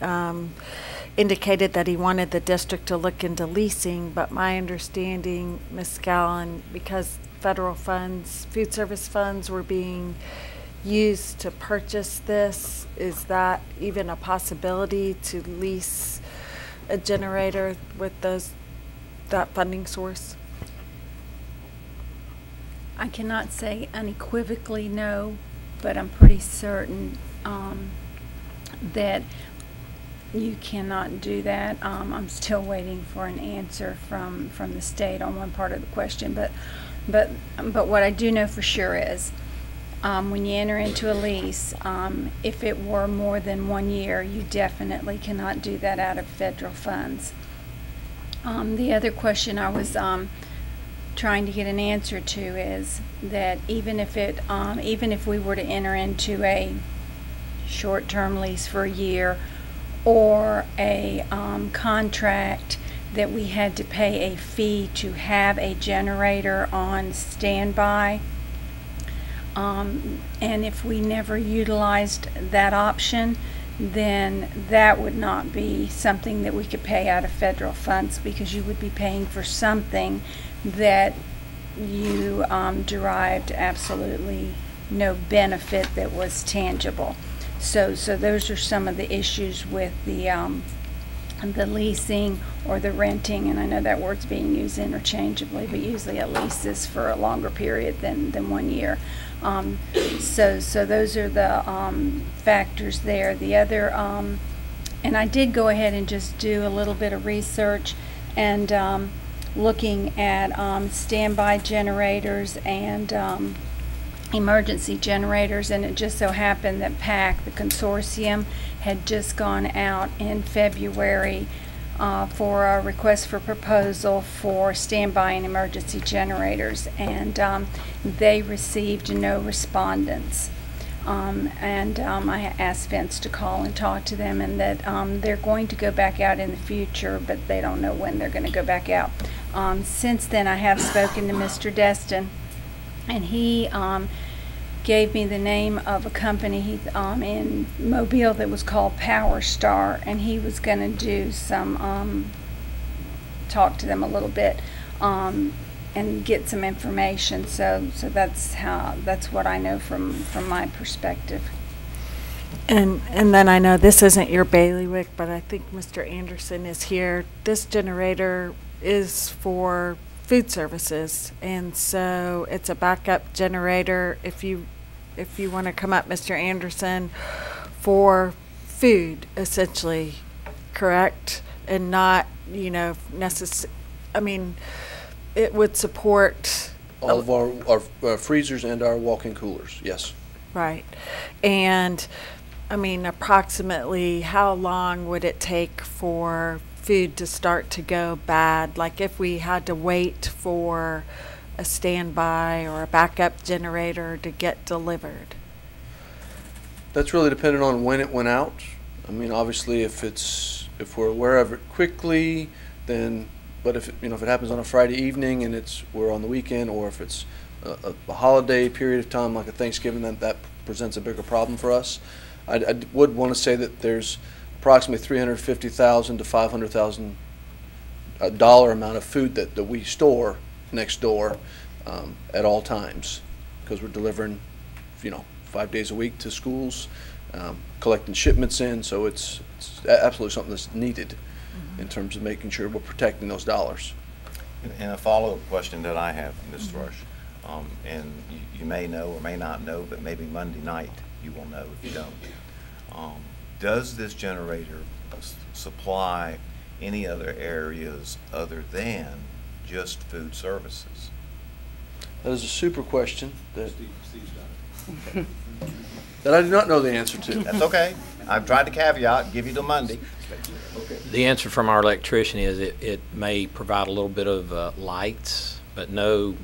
indicated that he wanted the district to look into leasing, but my understanding, Ms. Scallon, because federal funds, food service funds were being used to purchase this, is that even a possibility to lease a generator with that funding source? I cannot say unequivocally no, but I'm pretty certain that you cannot do that. I'm still waiting for an answer from the state on one part of the question, but what I do know for sure is when you enter into a lease, if it were more than 1 year, you definitely cannot do that out of federal funds. The other question I was trying to get an answer to is that even if we were to enter into a short-term lease for a year or a contract that we had to pay a fee to have a generator on standby, and if we never utilized that option, then that would not be something that we could pay out of federal funds, because you would be paying for something that you derived absolutely no benefit that was tangible. So those are some of the issues with the leasing or the renting, and I know that word's being used interchangeably, but usually a lease is for a longer period than 1 year. So those are the factors there. The other, and I did go ahead and just do a little bit of research, and looking at standby generators and emergency generators, and it just so happened that PAC, the consortium, had just gone out in February for a request for proposal for standby and emergency generators, and they received no respondents. I asked Vince to call and talk to them, and that they're going to go back out in the future, but they don't know when they're going to go back out. Since then, I have spoken to Mr. Destin, and he gave me the name of a company in Mobile that was called Power Star, and he was going to do some talk to them a little bit and get some information. So that's what I know from my perspective. And then I know this isn't your bailiwick, but I think Mr. Anderson is here. This generator is for food services, and so it's a backup generator if you want to come up, Mr. Anderson, for food, essentially, correct? And not, I mean, it would support all of our freezers and our walk-in coolers, yes. Right. And I mean, approximately how long would it take for food to start to go bad? Like if we had to wait for a standby or a backup generator to get delivered? That's really dependent on when it went out. I mean, obviously, if we're aware of it quickly, then. But if it happens on a Friday evening and we're on the weekend, or if it's a holiday period of time like a Thanksgiving, then that presents a bigger problem for us. I would want to say that there's approximately $350,000 to $500,000 dollar amount of food that we store next door at all times, because we're delivering 5 days a week to schools, collecting shipments in, so it's absolutely something that's needed in terms of making sure we're protecting those dollars. And a follow-up question that I have, Ms. Thrush, and you may know or may not know, but maybe Monday night you will know if you don't. Does this generator supply any other areas other than just food services? That is a super question that I do not know the answer to. That's okay. I've tried to caveat, give you till Monday. The answer from our electrician is it may provide a little bit of lights, but no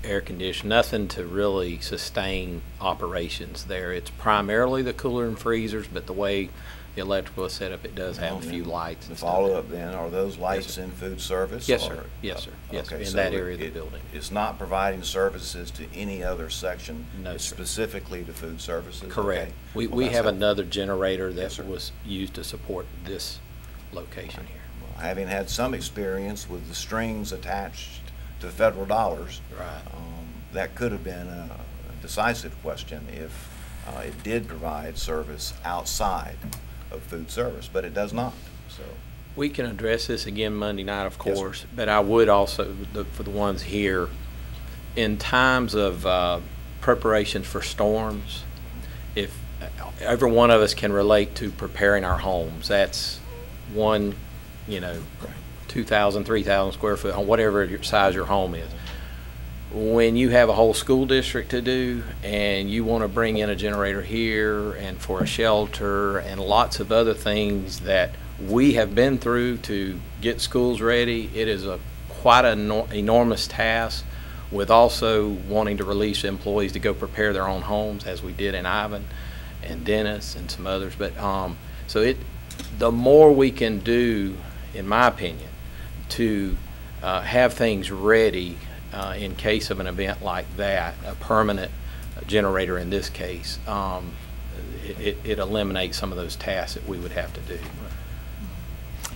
air conditioning, nothing to really sustain operations there. It's primarily the cooler and freezers, but the way the electrical is set up, it does have a few lights. The and stuff. follow-up then, are those lights in food service? Yes, or- sir. Yes, sir. Yes, sir. Okay, In so that area of the it- building. It's not providing services to any other section? No, It's sir. specifically to food services? Correct. Okay. We Well, we that's have helpful. another generator Yes, that sir. was used to support this location here. Well, having had some experience with the strings attached to federal dollars, Right. that could have been a decisive question if it did provide service outside of food service, but it does not, so. We can address this again Monday night, of Yes, sir. course, but I would also, for the ones here, in times of preparations for storms, if every one of us can relate to preparing our homes, that's one, 2,000, 3,000 square foot, whatever your size your home is. When you have a whole school district to do and you want to bring in a generator here and for a shelter and lots of other things that we have been through to get schools ready, it is quite an enormous task, with also wanting to release employees to go prepare their own homes, as we did in Ivan and Dennis and some others. But the more we can do, in my opinion, to have things ready in case of an event like that, a permanent generator in this case, it eliminates some of those tasks that we would have to do.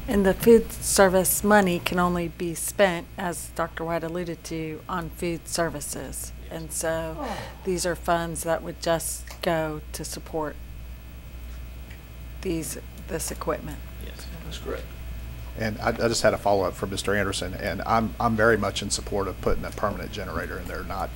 And the food service money can only be spent, as Dr. White alluded to, on food services. And so these are funds that would just go to support this equipment. Yes. That's correct. And I just had a follow-up from Mr. Anderson, and I'm very much in support of putting a permanent generator in there, not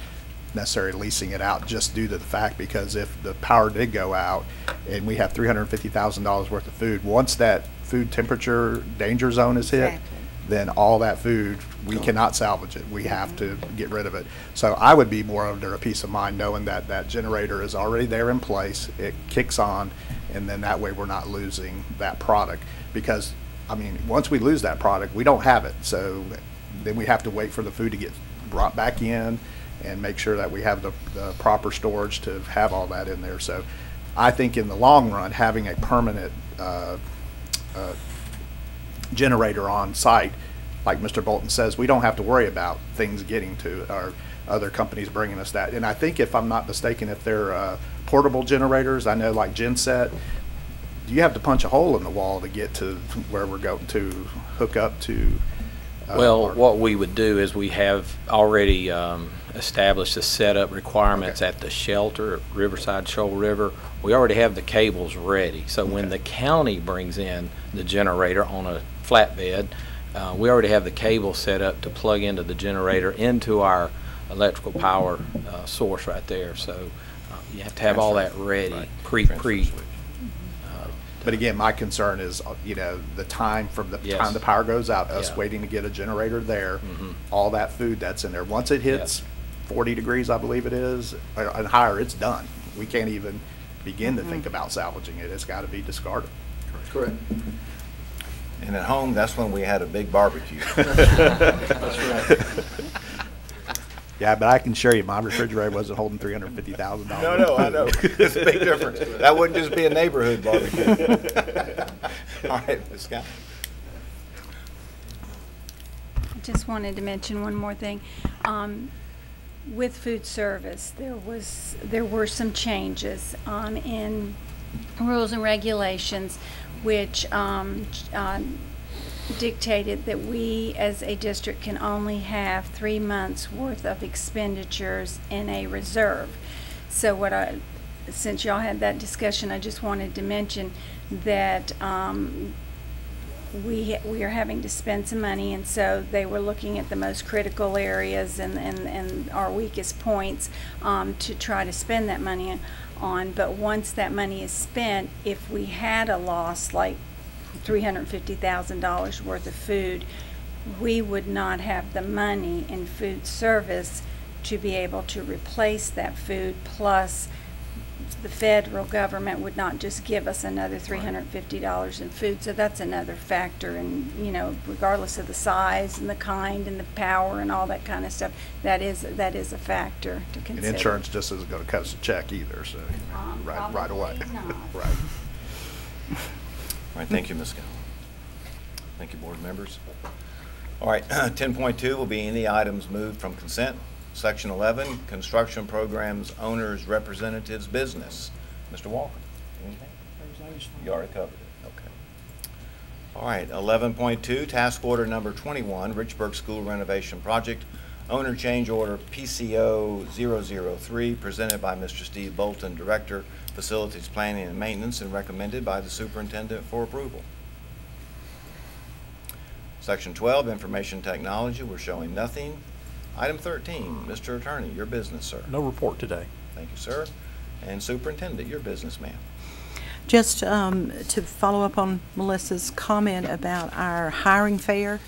necessarily leasing it out, just due to the fact, because if the power did go out and we have $350,000 worth of food, once that food temperature danger zone is hit, Exactly. then all that food, we cannot salvage it. We have to get rid of it. So I would be more under a peace of mind knowing that that generator is already there in place, it kicks on, and then that way we're not losing that product. Because, I mean, once we lose that product, we don't have it. So then we have to wait for the food to get brought back in and make sure that we have the proper storage to have all that in there. So I think in the long run, having a permanent generator on site, like Mr. Bolton says, we don't have to worry about things getting to our other companies bringing us that. And I think, if I'm not mistaken, if they're portable generators, I know like Genset, you have to punch a hole in the wall to get to where we're going to hook up to. Well, what we would do is we have already established the setup requirements at the shelter at Riverside Shoal River. We already have the cables ready. So when the county brings in the generator on a flatbed, we already have the cable set up to plug into the generator into our electrical power source right there. So you have to have all that ready, pre. But again, my concern is, you know, the time from the time the power goes out, us waiting to get a generator there, all that food that's in there. Once it hits 40 degrees, I believe it is, and higher, it's done. We can't even begin to think about salvaging it. It's got to be discarded. Correct. And at home, that's when we had a big barbecue. That's right. Yeah, but I can assure you, my refrigerator wasn't holding $350,000. No, I know. It's a big difference. That wouldn't just be a neighborhood barbecue. All right, Ms. Scott. I just wanted to mention one more thing. With food service, there were some changes in rules and regulations, which dictated that we as a district can only have 3 months worth of expenditures in a reserve. So since y'all had that discussion, I just wanted to mention that we are having to spend some money, and so they were looking at the most critical areas and our weakest points to try to spend that money on. But once that money is spent, if we had a loss like $350,000 worth of food, we would not have the money in food service to be able to replace that food. Plus, the federal government would not just give us another $350 in food. So that's another factor. And, you know, regardless of the size and the kind and the power and all that kind of stuff, that is a factor to consider. And insurance just isn't going to cut us a check either, so right away. Right. All right, thank you, Ms. Scott. Thank you, board members. All right, 10.2 will be any items moved from consent. Section 11, construction programs, owners, representatives, business. Mr. Walker, anything? You already covered it, okay. All right, 11.2, task order number 21, Richburg School Renovation Project, owner change order PCO 003, presented by Mr. Steve Bolton, Director, Facilities Planning and Maintenance, and recommended by the Superintendent for approval. Section 12, Information Technology, we're showing nothing. Item 13, Mr. Attorney, your business, sir. No report today. Thank you, sir. And Superintendent, your business, ma'am. Just to follow up on Melissa's comment about our hiring fair,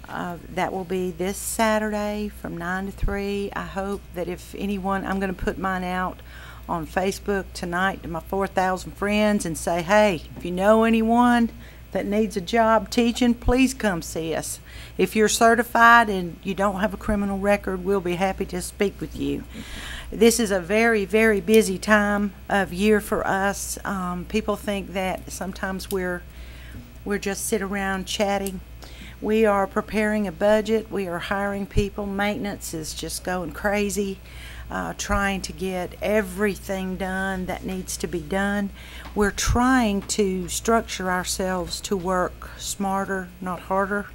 that will be this Saturday from 9 to 3. I hope that if anyone, I'm going to put mine out on Facebook tonight to my 4,000 friends and say, hey, if you know anyone that needs a job teaching, please come see us. If you're certified and you don't have a criminal record, we'll be happy to speak with you. This is a very, very busy time of year for us. People think that sometimes we're just sit around chatting. We are preparing a budget. We are hiring people. Maintenance is just going crazy, trying to get everything done that needs to be done. We're trying to structure ourselves to work smarter, not harder.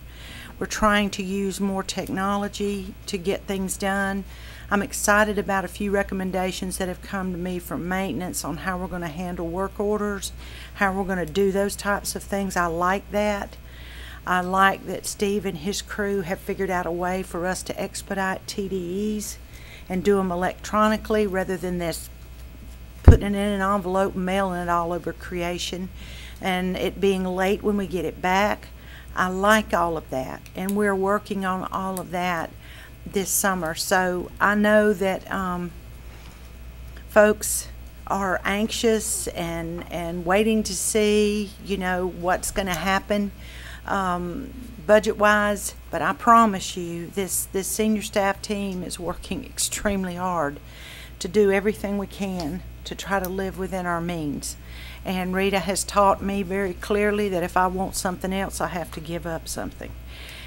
We're trying to use more technology to get things done. I'm excited about a few recommendations that have come to me from maintenance on how we're going to handle work orders, how we're going to do those types of things. I like that. I like that Steve and his crew have figured out a way for us to expedite TDEs and do them electronically rather than this putting it in an envelope and mailing it all over creation and it being late when we get it back. I like all of that, and we're working on all of that this summer. So I know that folks are anxious and waiting to see, you know, what's going to happen budget-wise. But I promise you, this senior staff team is working extremely hard to do everything we can to try to live within our means. And Rita has taught me very clearly that if I want something else, I have to give up something.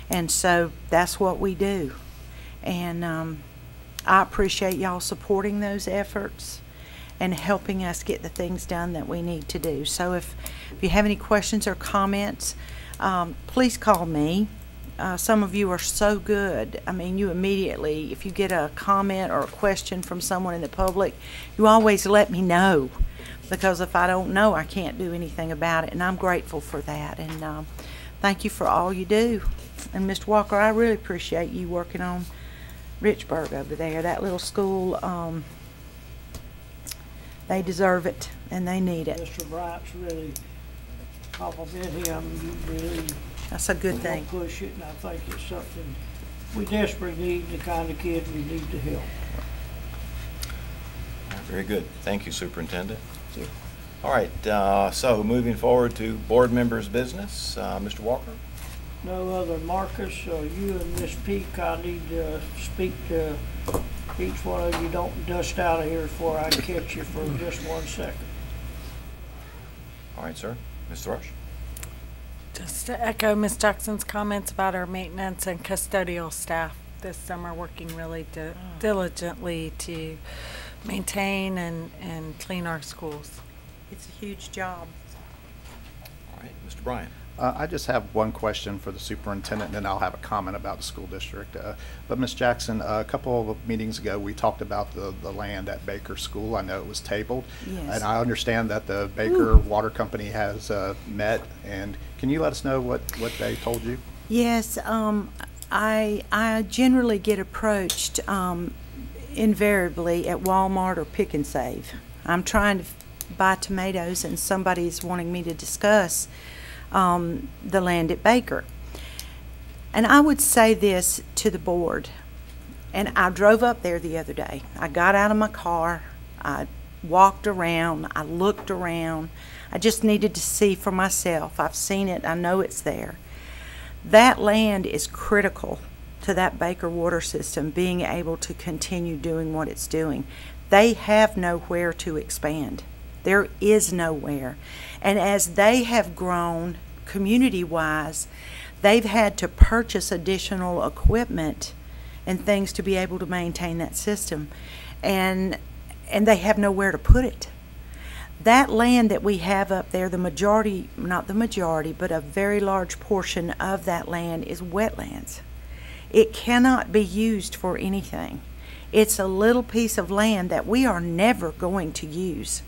And so that's what we do. And I appreciate y'all supporting those efforts and helping us get the things done that we need to do. So if you have any questions or comments, please call me. Some of you are so good. I mean, you immediately, if you get a comment or a question from someone in the public, you always let me know. Because if I don't know, I can't do anything about it, and I'm grateful for that. And thank you for all you do. And Mr. Walker, I really appreciate you working on Richburg over there. That little school, they deserve it, and they need it. Mr. Bright's really compliment him. You really That's a good thing. push it, and I think it's something we desperately need, the kind of kid we need to help. Very good. Thank you, Superintendent. All right, so moving forward to board members' business. Mr. Walker? No other. Marcus, you and Miss Peak, I need to speak to each one of you. Don't dust out of here before I catch you for just 1 second. All right, sir. Ms. Thrush? Just to echo Ms. Jackson's comments about our maintenance and custodial staff this summer, working really diligently to maintain and clean our schools. It's a huge job. All right, Mr. Bryan? I just have one question for the superintendent, and then I'll have a comment about the school district. But Ms. Jackson, a couple of meetings ago, we talked about the land at Baker School. I know it was tabled. Yes. And I understand that the Baker Water Company has met. And can you let us know what they told you? Yes, I generally get approached invariably at Walmart or Pick and Save. I'm trying to buy tomatoes, and somebody's wanting me to discuss the land at Baker. And I would say this to the board, and I drove up there the other day. I got out of my car, I walked around, I looked around. I just needed to see for myself. I've seen it, I know it's there. That land is critical to that Baker water system being able to continue doing what it's doing. They have nowhere to expand. There is nowhere. And as they have grown community-wise, they've had to purchase additional equipment and things to be able to maintain that system. And they have nowhere to put it. That land that we have up there, the majority, not the majority, but a very large portion of that land is wetlands. It cannot be used for anything. It's a little piece of land that we are never going to use.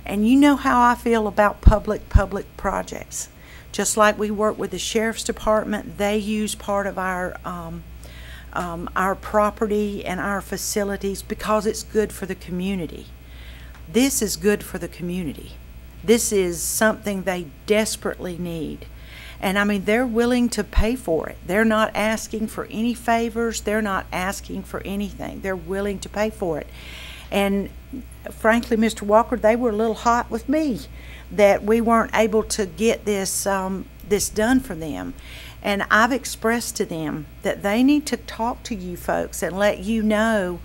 And you know how I feel about public projects. Just like we work with the Sheriff's Department, they use part of our property and our facilities because it's good for the community. This is good for the community. This is something they desperately need. And I mean, they're willing to pay for it. They're not asking for any favors. They're not asking for anything. They're willing to pay for it. And frankly, Mr. Walker, they were a little hot with me that we weren't able to get this this done for them. And I've expressed to them that they need to talk to you folks and let you know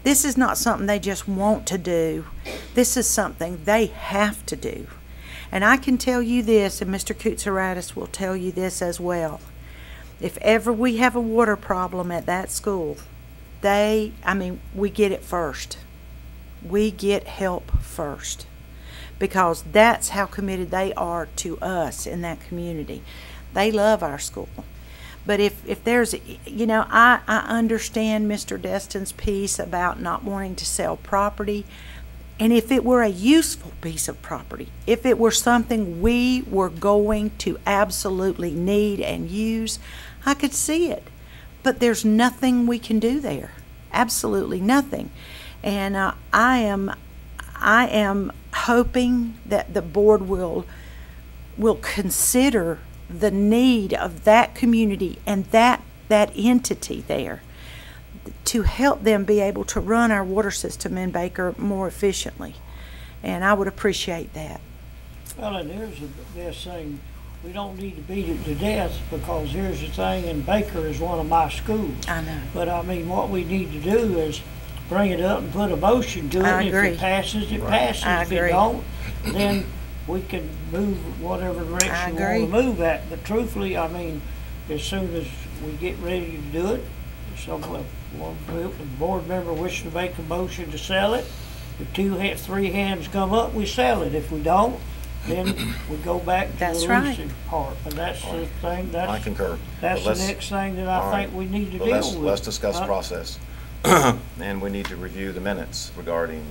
this is not something they just want to do. This is something they have to do. And I can tell you this, and Mr. Koutsaratis will tell you this as well. If ever we have a water problem at that school, we get it first. We get help first. Because that's how committed they are to us in that community. They love our school. But if there's, I understand Mr. Destin's piece about not wanting to sell property. And if it were a useful piece of property, if it were something we were going to absolutely need and use, I could see it. But there's nothing we can do there. Absolutely nothing. And I am hoping that the board will consider the need of that community and that entity there to help them be able to run our water system in Baker more efficiently. And I would appreciate that. Well, and here's the best thing, we don't need to beat it to death, because here's the thing, and Baker is one of my schools. I know. But I mean, what we need to do is bring it up and put a motion to it. I If agree. it passes, it passes. I If it agree. don't, then we can move whatever direction we agree. want to move at. But truthfully, I mean, as soon as we get ready to do it, someone, one board member wishes to make a motion to sell it, if three hands come up, we sell it. If we don't, then we go back to That's the right. leasing part. But that's the thing, I that's, concur. that's But the let's- next thing that all I right. think we need to But deal let's- with. Let's discuss Huh? process. And we need to review the minutes regarding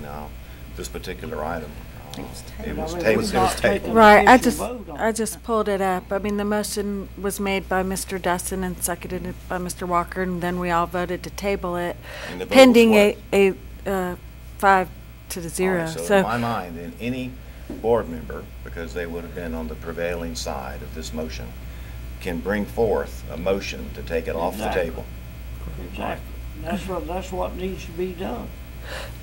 this particular item. It was I mean, tabled. we've It not was taken tabled. an Right, official vote on it. I just pulled it up. I mean, the motion was made by Mr. Dustin and seconded by Mr. Walker, and then we all voted to table it And the vote was pending what? a 5 to All 0. right, so in So, my mind, then any board member, because they would have been on the prevailing side of this motion, can bring forth a motion to take it off the Exactly. table. Exactly. That's what needs to be done.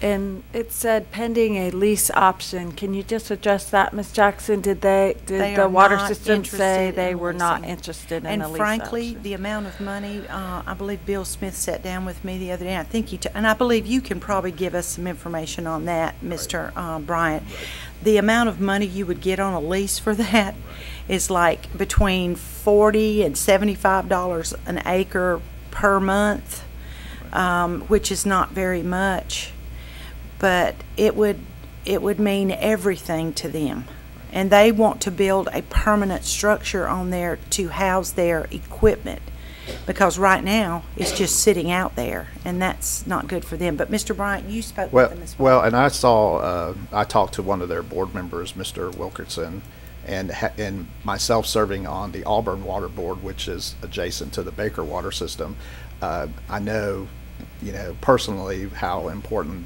and it said pending a lease option. Can you just address that, Ms. Jackson? Did They the are water not system say interested they in were not leasing. interested in And a lease frankly, option? the amount of money, I believe Bill Smith sat down with me the other day. I think and I believe you can probably give us some information on that, Mr. Bryant. The amount of money you would get on a lease for that is like between $40 and $75 an acre per month, which is not very much. But it would mean everything to them. And they want to build a permanent structure on there to house their equipment, because right now it's just sitting out there, and that's not good for them. But Mr. Bryant, you spoke with them as well. Well, and I saw, I talked to one of their board members, Mr. Wilkerson, and myself serving on the Auburn Water Board, which is adjacent to the Baker Water System. I know, personally how important,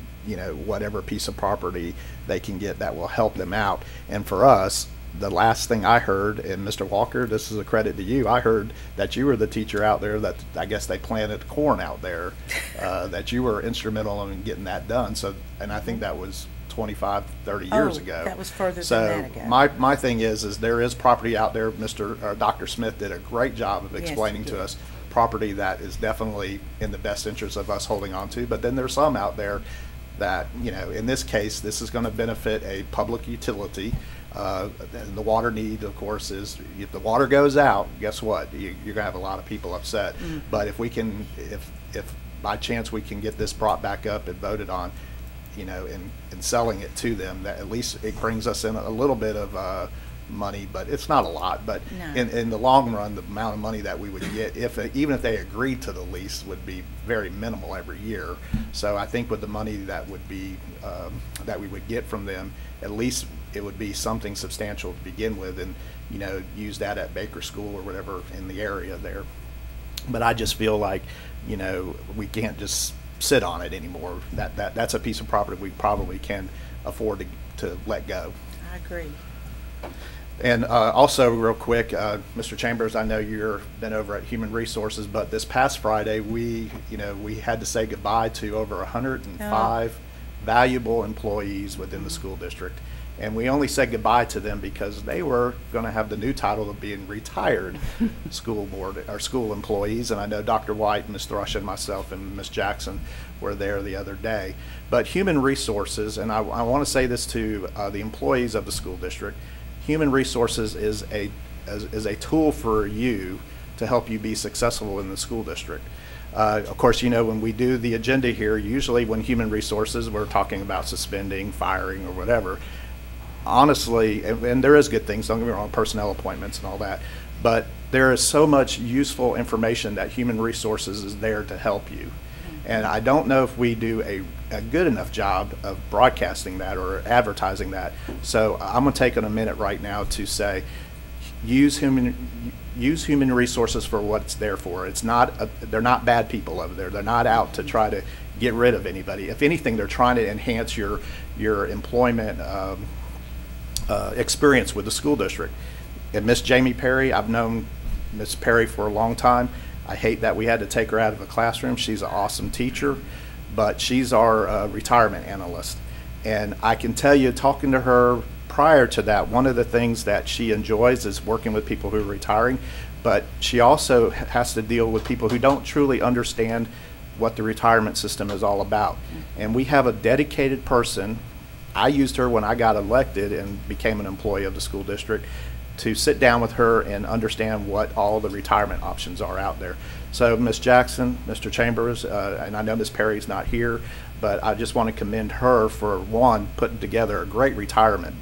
whatever piece of property they can get that will help them out. And for us, the last thing I heard, and Mr. Walker, this is a credit to you, I heard that you were the teacher out there that I guess they planted corn out there, that you were instrumental in getting that done. So, and I think that was 25, 30 years Oh, ago. that was further so than that ago. my thing is there is property out there. Dr. Smith did a great job of Yes, he explaining to did. us property that is definitely in the best interest of us holding on to. But then there's some out there that, in this case, this is going to benefit a public utility. And the water need, of course, is if the water goes out, guess what? You're going to have a lot of people upset. Mm-hmm. But if we can, if by chance we can get this brought back up and voted on, and selling it to them, that at least it brings us in a little bit of money, but it's not a lot. But No. in the long run, the amount of money that we would get, even if they agreed to the lease, would be very minimal every year. So I think with the money that would be that we would get from them, at least it would be something substantial to begin with, and use that at Baker School or whatever in the area there. But I just feel like we can't just sit on it anymore. That's a piece of property we probably can afford to let go. I agree. And also, real quick, Mr. Chambers, I know you've been over at Human Resources, but this past Friday, we had to say goodbye to over 105 valuable employees within the school district. And we only said goodbye to them because they were going to have the new title of being retired school board or school employees. And I know Dr. White, Ms. Thrush, and myself and Ms. Jackson were there the other day. But Human Resources, and I want to say this to the employees of the school district, Human Resources is a tool for you to help you be successful in the school district. Of course, when we do the agenda here, usually when Human Resources, we're talking about suspending, firing, or whatever. Honestly, and there is good things, don't get me wrong, personnel appointments and all that, but there is so much useful information that Human Resources is there to help you. And I don't know if we do a good enough job of broadcasting that or advertising that. So I'm going to take a minute right now to say, use human resources for what it's there for. It's not they're not bad people over there. They're not out to try to get rid of anybody. If anything, they're trying to enhance your employment experience with the school district. And Miss Jamie Perry, I've known Miss Perry for a long time. I hate that we had to take her out of the classroom. She's an awesome teacher, but she's our retirement analyst. And I can tell you, talking to her prior to that, one of the things that she enjoys is working with people who are retiring, but she also has to deal with people who don't truly understand what the retirement system is all about. And we have a dedicated person. I used her when I got elected and became an employee of the school district to sit down with her and understand what all the retirement options are out there. So Ms. Jackson, Mr. Chambers, and I know Ms. Perry's not here, but I just want to commend her for, one, putting together a great retirement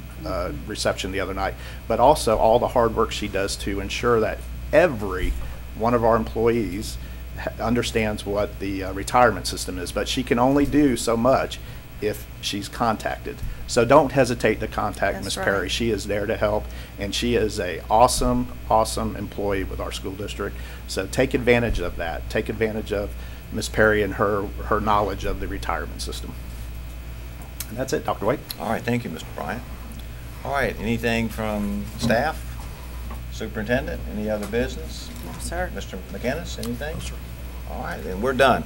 reception the other night, but also all the hard work she does to ensure that every one of our employees understands what the retirement system is. But she can only do so much if she's contacted. So don't hesitate to contact That's Ms. right. Perry. She is there to help, and she is a awesome employee with our school district. So take advantage of that. Take advantage of Ms. Perry and her knowledge of the retirement system. And that's it, Dr. White. All right, thank you, Mr. Bryant. All right, anything from staff? Superintendent, any other business? No, sir. Mr. McInnes, anything? No, sir. All right, then we're done.